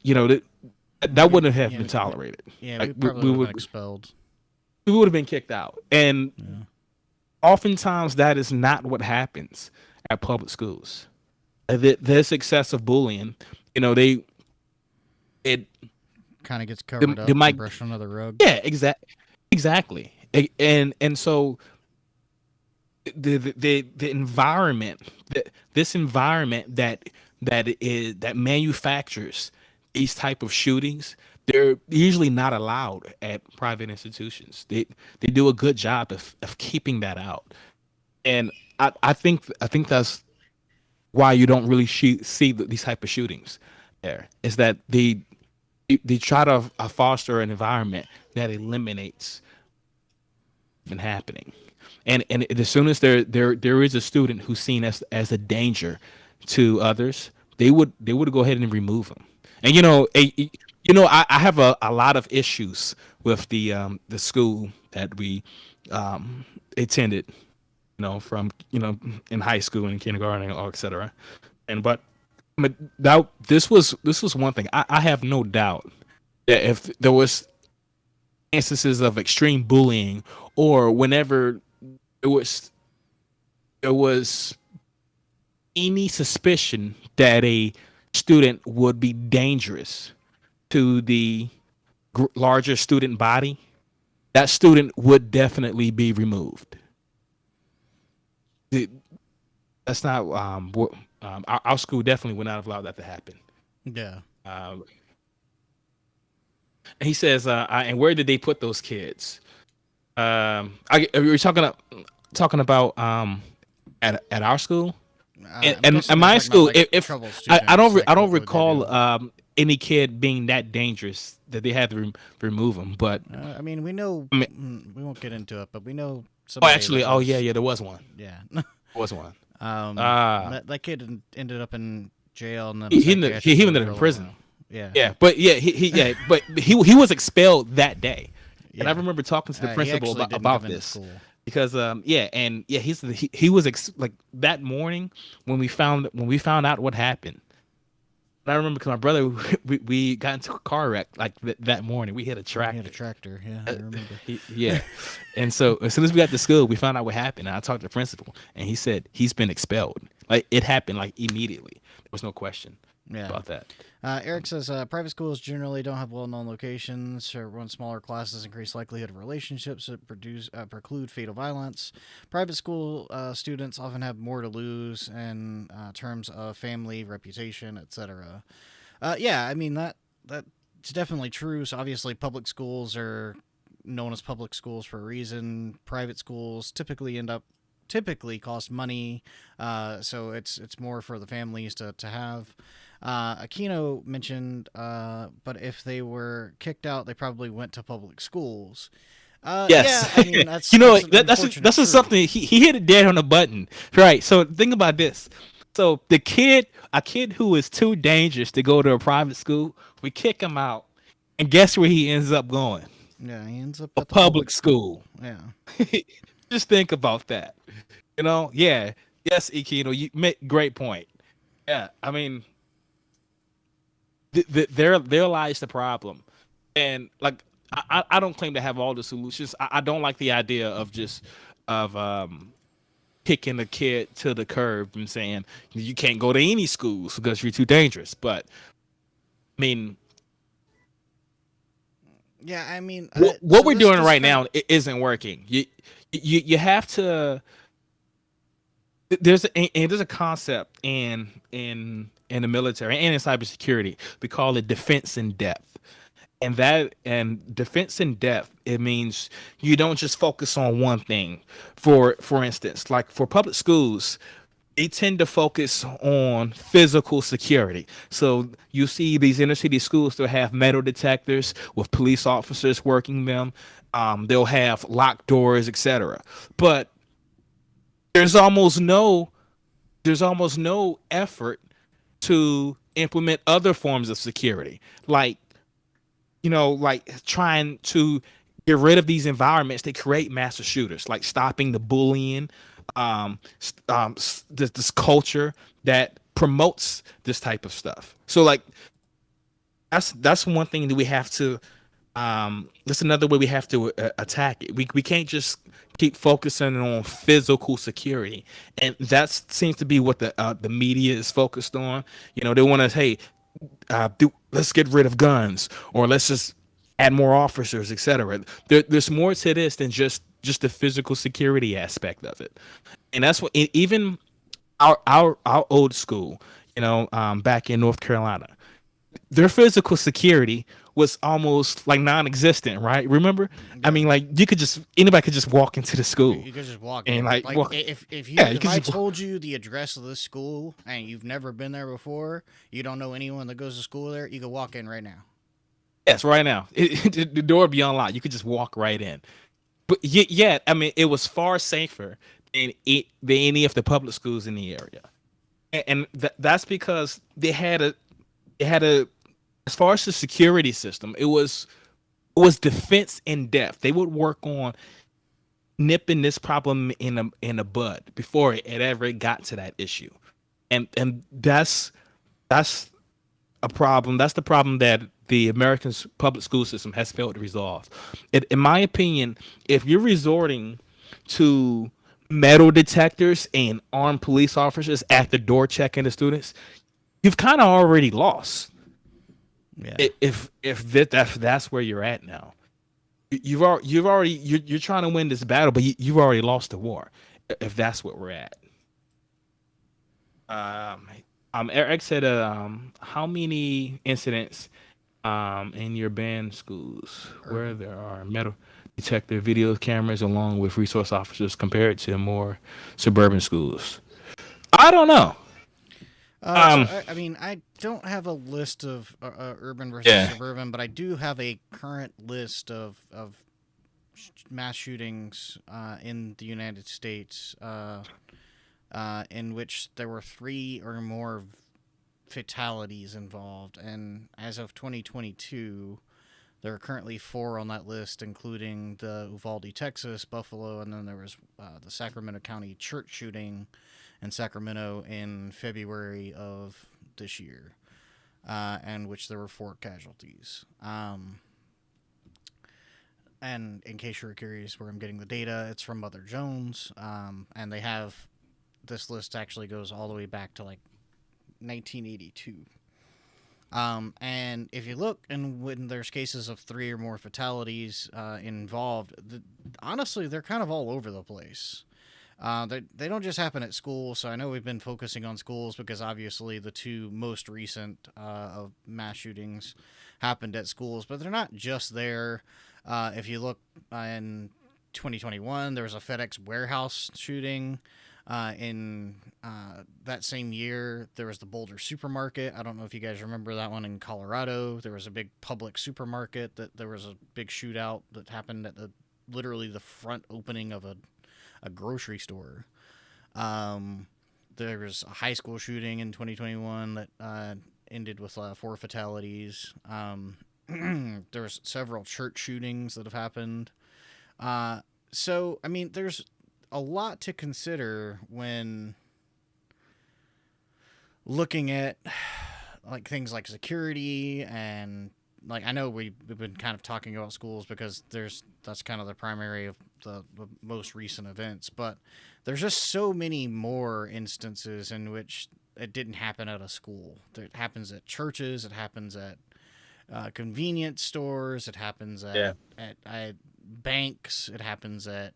That wouldn't have Yeah, been tolerated. yeah, Like we probably would have been expelled. we would have been kicked out. And Yeah. oftentimes that is not what happens at public schools. This excessive bullying, they it Kind of gets they, covered they up and might, brushed under the rug. yeah, exactly. And so the environment, this environment that manufactures these type of shootings, they're usually not allowed at private institutions. They do a good job of keeping that out. And I think that's why you don't really see these type of shootings there, is that they try to foster an environment that eliminates from happening. And as soon as there is a student who's seen as a danger to others, they would go ahead and remove them. And I have a lot of issues with the school that we attended. from in high school and kindergarten, or etc. And but that this was one thing. I have no doubt that if there was instances of extreme bullying, or whenever there was there was any suspicion that a student would be dangerous to the larger student body, that student would definitely be removed. The- That's not our school definitely would not have allowed that to happen. Yeah. Um, and he says, and where did they put those kids? We were talking about at our school. And, I'm and, guessing and they're my talking about school, like if trouble I don't students, like I don't what would they recall do? any kid being that dangerous that they had to remove them. But I mean, we know I mean, we won't get into it, but we know oh, somebody actually, that oh yeah, was yeah, there was one. yeah. There was one. Um, that kid ended up in jail and then a He psychiatric he ward ended up for a in little prison. while. Yeah, Yeah, but yeah, he was expelled that day, and I yeah. remember talking to the He principal actually didn't about come into this. school. Because he was like that morning when we found out what happened. And I remember because my brother we got into a car wreck like that morning. We hit a He had tractor. a tractor. Yeah, I remember. Yeah, and so as soon as we got to school, we found out what happened. And I talked to the principal, and he said he's been expelled. Like it happened like immediately. There was no question Yeah. about that. Eric says private schools generally don't have well-known locations or run smaller classes, increase likelihood of relationships that preclude fatal violence. Private school students often have more to lose in terms of family, reputation, etc. Yeah, I mean that's definitely true. So obviously, public schools are known as public schools for a reason. Private schools typically cost money, so it's more for the families to have. Aquino mentioned, but if they were kicked out, they probably went to public schools. Yes, Yeah, I mean that's like, an that's unfortunate just truth. something he hit it dead on the button, right? So think about this. So a kid who is too dangerous to go to a private school, we kick him out, and guess where he ends up going? Yeah, he ends up A at the public public school. school. Yeah, Just think about that. Yeah, yes, Ikino, you make great point. Yeah, I mean, there lies the problem, and like I don't claim to have all the solutions. I don't like the idea of just of kicking a kid to the curb and saying you can't go to any schools because you're too dangerous. But I mean, yeah. I mean, what so we're this doing this right kind now isn't working. You have to. There's a concept in the military and in cybersecurity. We call it defense in depth. And defense in depth, it means you don't just focus on one thing. For instance, like for public schools, they tend to focus on physical security. So you see these inner city schools that have metal detectors with police officers working them. They'll have locked doors, etc. But there's almost no there's almost no effort to implement other forms of security, like like trying to get rid of these environments that create master shooters, like stopping the bullying, this culture that promotes this type of stuff. So like that's one thing that we have to that's another way we have to attack it. We can't just keep focusing on physical security, and that seems to be what the media is focused on. They want to, hey, let's get rid of guns, or let's just add more officers, etc. There's more to this than just the physical security aspect of it, and that's what even our old school, back in North Carolina, their physical security was almost like non-existent, right? Remember? I yeah. mean, like anybody could just walk into the school You could just walk and in. like Like walk. Yeah, you if could I just told you the address of this school and you've never been there before, you don't know anyone that goes to school there, you could walk in right now. yes, right now the door would be unlocked. You could just walk right in. But yet, I mean, it was far safer than any of the public schools in the area, and that's because they had a as far as the security system, it was defense in depth. They would work on nipping this problem in a bud before it ever got to that issue. And that's a problem. That's the problem that the American public school system has failed to resolve. In my opinion, if you're resorting to metal detectors and armed police officers at the door checking the students, you've kind of already lost. Yeah. If that's where you're at now, you've already you're trying to win this battle, but you've already lost the war. If that's what we're at. Um, Eric said, how many incidents in your band schools where there are metal detector video cameras along with resource officers compared to more suburban schools? I don't know. So Um, I mean, I don't have a list of urban versus yeah, suburban, but I do have a current list of mass shootings in the United States, in which there were 3 or more fatalities involved, and as of 2022, there are currently 4 on that list, including the Uvalde, Texas, Buffalo, and then there was the Sacramento County church shooting in Sacramento in February of this year, and which there were 4 casualties. And in case you're curious where I'm getting the data, it's from Mother Jones, and they have this list actually goes all the way back to like 1982. And if you look, and when there's cases of 3 or more fatalities involved, honestly, they're kind of all over the place. They don't just happen at schools. So I know we've been focusing on schools because obviously the 2 most recent of mass shootings happened at schools, but they're not just there. If you look in 2021, there was a FedEx warehouse shooting. In that same year, there was the Boulder supermarket. I don't know if you guys remember that one in Colorado. There was a big public supermarket that there was a big shootout that happened at literally the front opening of a grocery store. There was a high school shooting in 2021 that ended with 4 fatalities. There was several church shootings that have happened. So, I mean, there's a lot to consider when looking at like things like security, and like I know we've been kind of talking about schools because that's kind of the primary of the most recent events, but there's just so many more instances in which it didn't happen at a school. It happens at churches, it happens at convenience stores, it happens yeah, at banks, it happens at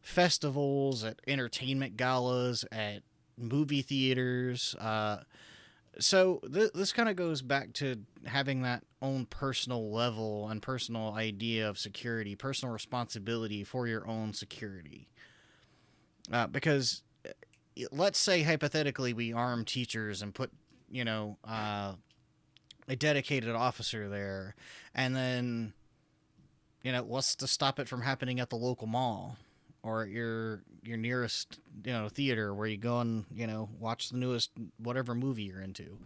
festivals, at entertainment galas, at movie theaters. So this kind of goes back to having that own personal level and personal idea of security, personal responsibility for your own security. Because let's say hypothetically we arm teachers and put, a dedicated officer there, and then, what's to stop it from happening at the local mall? Or at your nearest theater where you go and watch the newest whatever movie you're into.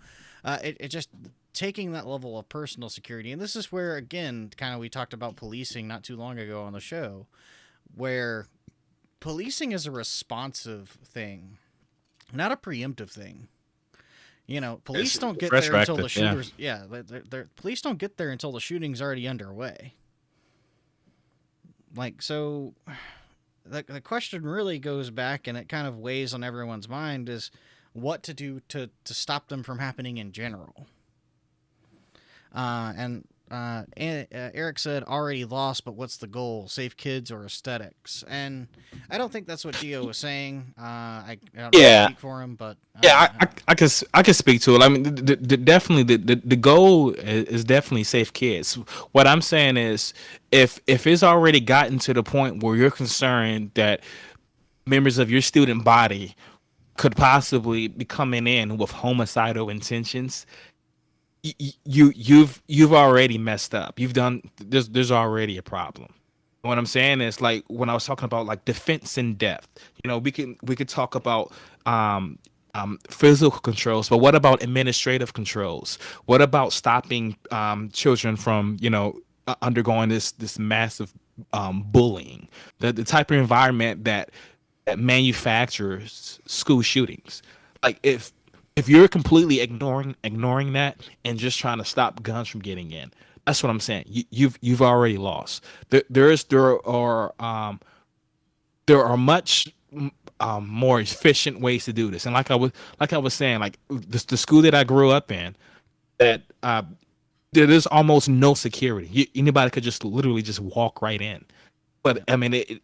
It just taking that level of personal security, and this is where again kind of we talked about policing not too long ago on the show, where policing is a responsive thing, not a preemptive thing. Police don't get there until the shooters. Yeah, police don't get there until the shooting's already underway. Like so. The question really goes back, and it kind of weighs on everyone's mind, is what to do to stop them from happening in general. And Eric said, already lost, but what's the goal? Save kids or aesthetics? And I don't think that's what Gio was saying. I don't speak for him, but I can speak to it. I mean, definitely the goal is definitely safe kids. What I'm saying is, if it's already gotten to the point where you're concerned that members of your student body could possibly be coming in with homicidal intentions, you've already messed up. You've done there's already a problem. What I'm saying is, like when I was talking about like defense in depth, we could talk about physical controls, but what about administrative controls? What about stopping children from undergoing this massive bullying, the type of environment that manufactures school shootings. Like if you're completely ignoring that and just trying to stop guns from getting in, that's what I'm saying. You've already lost. There are much more efficient ways to do this. And like I was saying, like the school that I grew up in, that there is almost no security. Anybody could just literally just walk right in. But I mean, it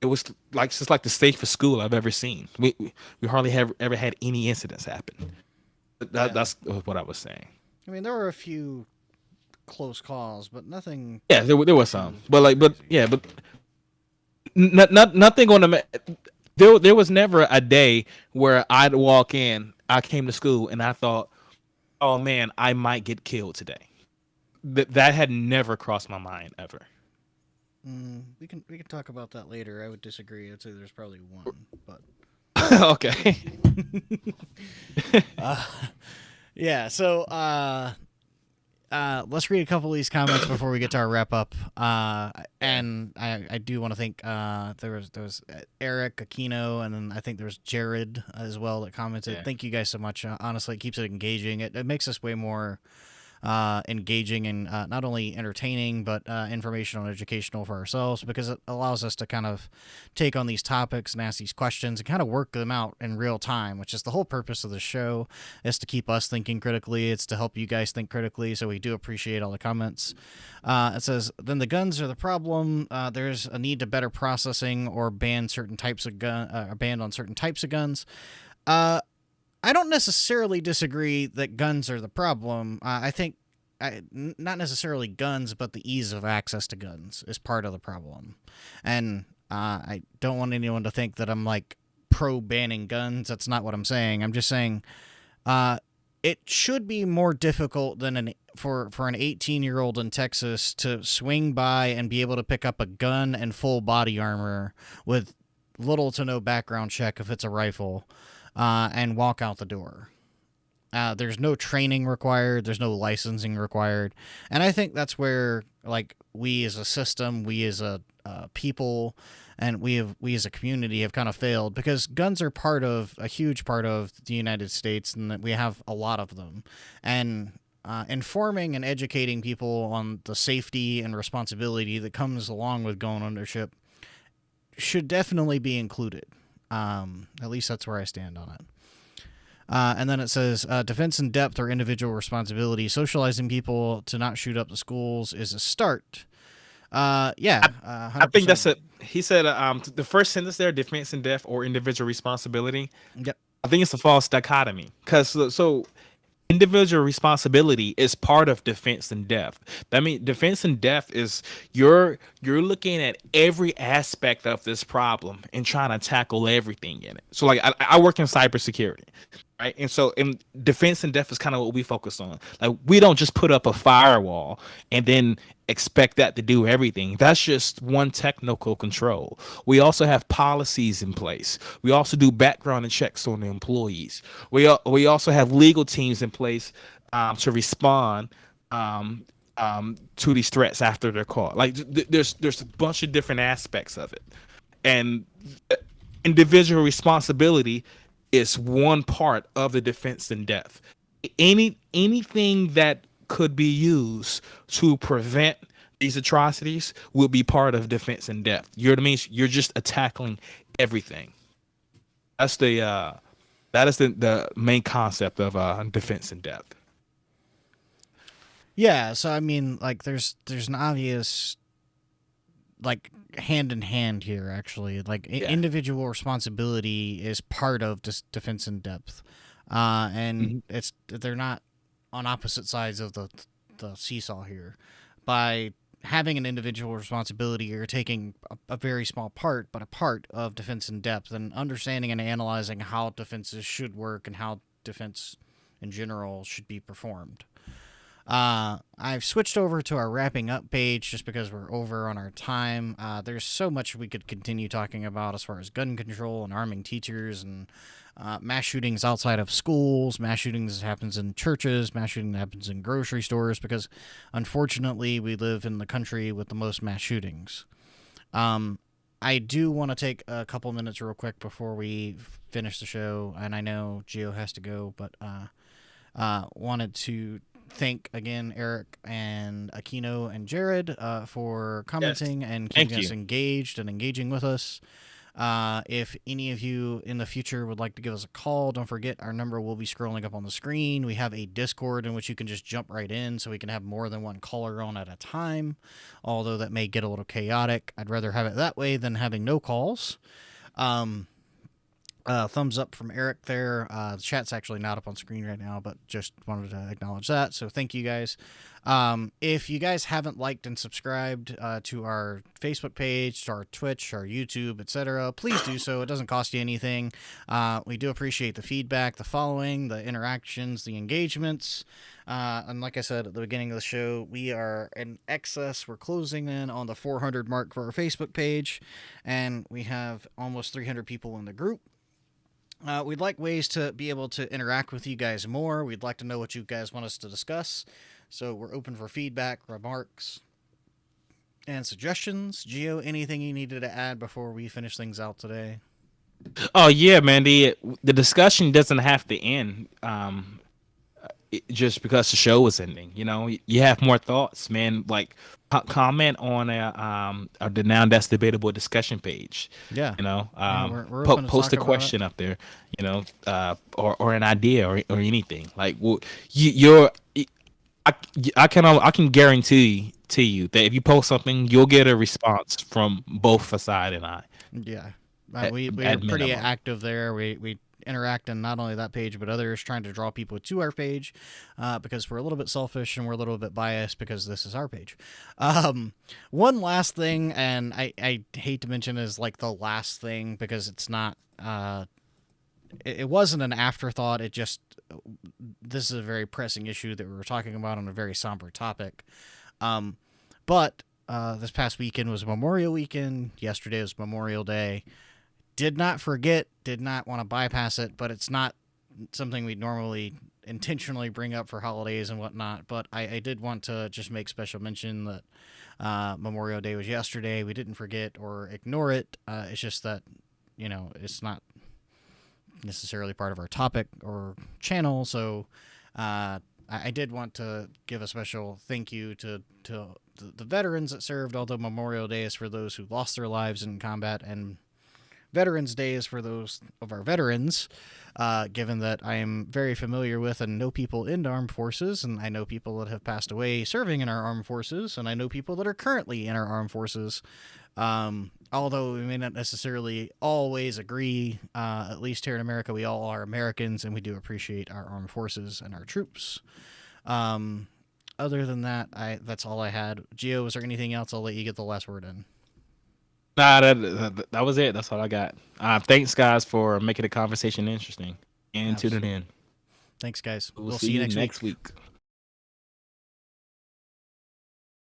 was like just like the safest school I've ever seen. We hardly have ever had any incidents happen. That's what I was saying. I mean, there were a few close calls, but nothing. Yeah, there was some, but yeah, but nothing on the. There was never a day where I'd walk in. I came to school and I thought, oh man, I might get killed today. That had never crossed my mind ever. We can talk about that later. I would disagree. I'd say there's probably one, but Okay. yeah. So let's read a couple of these comments before we get to our wrap up. And I do want to thank there was Eric Aquino, and then I think there was Jared as well that commented. Yeah. Thank you guys so much. Honestly, it keeps it engaging. It makes us way more engaging and not only entertaining but informational and educational for ourselves, because it allows us to kind of take on these topics and ask these questions and kind of work them out in real time, which is the whole purpose of the show, is to keep us thinking critically. It's to help you guys think critically, so we do appreciate all the comments. It says, then the guns are the problem. There's a need to better processing or ban certain types of ban on certain types of guns. I don't necessarily disagree that guns are the problem. I think not necessarily guns, but the ease of access to guns is part of the problem. And I don't want anyone to think that I'm like pro banning guns. That's not what I'm saying. I'm just saying it should be more difficult than for an 18-year-old in Texas to swing by and be able to pick up a gun and full body armor with little to no background check if it's a rifle. And walk out the door. There's no training required. There's no licensing required. And I think that's where, like, we as a system, we as a people, and we as a community have kind of failed, because guns are a huge part of the United States, and that we have a lot of them. And informing and educating people on the safety and responsibility that comes along with gun ownership should definitely be included. At least that's where I stand on it. And then it says, defense in depth or individual responsibility. Socializing people to not shoot up the schools is a start. Yeah. I think that's it. He said the first sentence there, defense in depth or individual responsibility. Yep. I think it's a false dichotomy, because so individual responsibility is part of defense in depth. That means defense in depth is you're looking at every aspect of this problem and trying to tackle everything in it. So like I work in cybersecurity, right? And so in defense in depth is kind of what we focus on. Like we don't just put up a firewall and then expect that to do everything. That's just one technical control. We also have policies in place. We also do background and checks on the employees. We also have legal teams in place to respond to these threats after they're caught. Like there's a bunch of different aspects of it, and individual responsibility is one part of the defense in depth. Anything that could be used to prevent these atrocities will be part of defense in depth. You know what I mean? You're just tackling everything. That is the main concept of defense in depth. Yeah, so I mean, like, there's an obvious, like, hand in hand here, actually. Like, individual responsibility is part of defense in depth, and they're not on opposite sides of the seesaw here. By having an individual responsibility, you're taking a very small part, but a part of defense in depth, and understanding and analyzing how defenses should work and how defense in general should be performed. I've switched over to our wrapping up page just because we're over on our time. There's so much we could continue talking about as far as gun control and arming teachers and mass shootings outside of schools, mass shootings that happens in churches, mass shooting that happens in grocery stores, because unfortunately we live in the country with the most mass shootings. I do want to take a couple minutes real quick before we finish the show, and I know Gio has to go, but wanted to thank again Eric and Aquino and Jared for commenting and keeping us engaged and engaging with us. If any of you in the future would like to give us a call, don't forget our number will be scrolling up on the screen. We have a Discord in which you can just jump right in so we can have more than one caller on at a time, although that may get a little chaotic. I'd rather have it that way than having no calls. Thumbs up from Eric there. The chat's actually not up on screen right now, but just wanted to acknowledge that. So thank you guys. If you guys haven't liked and subscribed to our Facebook page, to our Twitch, our YouTube, etc., please do so. It doesn't cost you anything. We do appreciate the feedback, the following, the interactions, the engagements. And like I said at the beginning of the show, we are in excess. We're closing in on the 400 mark for our Facebook page, and we have almost 300 people in the group. We'd like ways to be able to interact with you guys more. We'd like to know what you guys want us to discuss. So we're open for feedback, remarks, and suggestions. Gio, anything you needed to add before we finish things out today? Oh yeah, man. The discussion doesn't have to end just because the show is ending. You know, you have more thoughts, man. Like comment on the Now That's Debatable discussion page. Yeah. You know, we're post a question up there. You know, or an idea or anything. Like, well, I can guarantee to you that if you post something, you'll get a response from both Facade and I. Yeah. We are pretty active there. We interact in not only that page but others, trying to draw people to our page because we're a little bit selfish and we're a little bit biased because this is our page. One last thing, and I hate to mention is like the last thing because it's not it wasn't an afterthought. It just, this is a very pressing issue that we were talking about on a very somber topic. But this past weekend was Memorial Weekend. Yesterday was Memorial Day. Did not forget, did not want to bypass it, but it's not something we'd normally intentionally bring up for holidays and whatnot. But I did want to just make special mention that Memorial Day was yesterday. We didn't forget or ignore it. It's just that, you know, it's not necessarily part of our topic or channel. So I did want to give a special thank you to the veterans that served, although Memorial Day is for those who lost their lives in combat, and Veterans Day is for those of our veterans, given that I am very familiar with and know people in the armed forces, and I know people that have passed away serving in our armed forces, and I know people that are currently in our armed forces. Although we may not necessarily always agree, at least here in America, we all are Americans, and we do appreciate our armed forces and our troops. Other than that, that's all I had. Gio, was there anything else? I'll let you get the last word in. Nah, that was it. That's all I got. Thanks, guys, for making the conversation interesting and tuning in. Thanks, guys. We'll see you next week.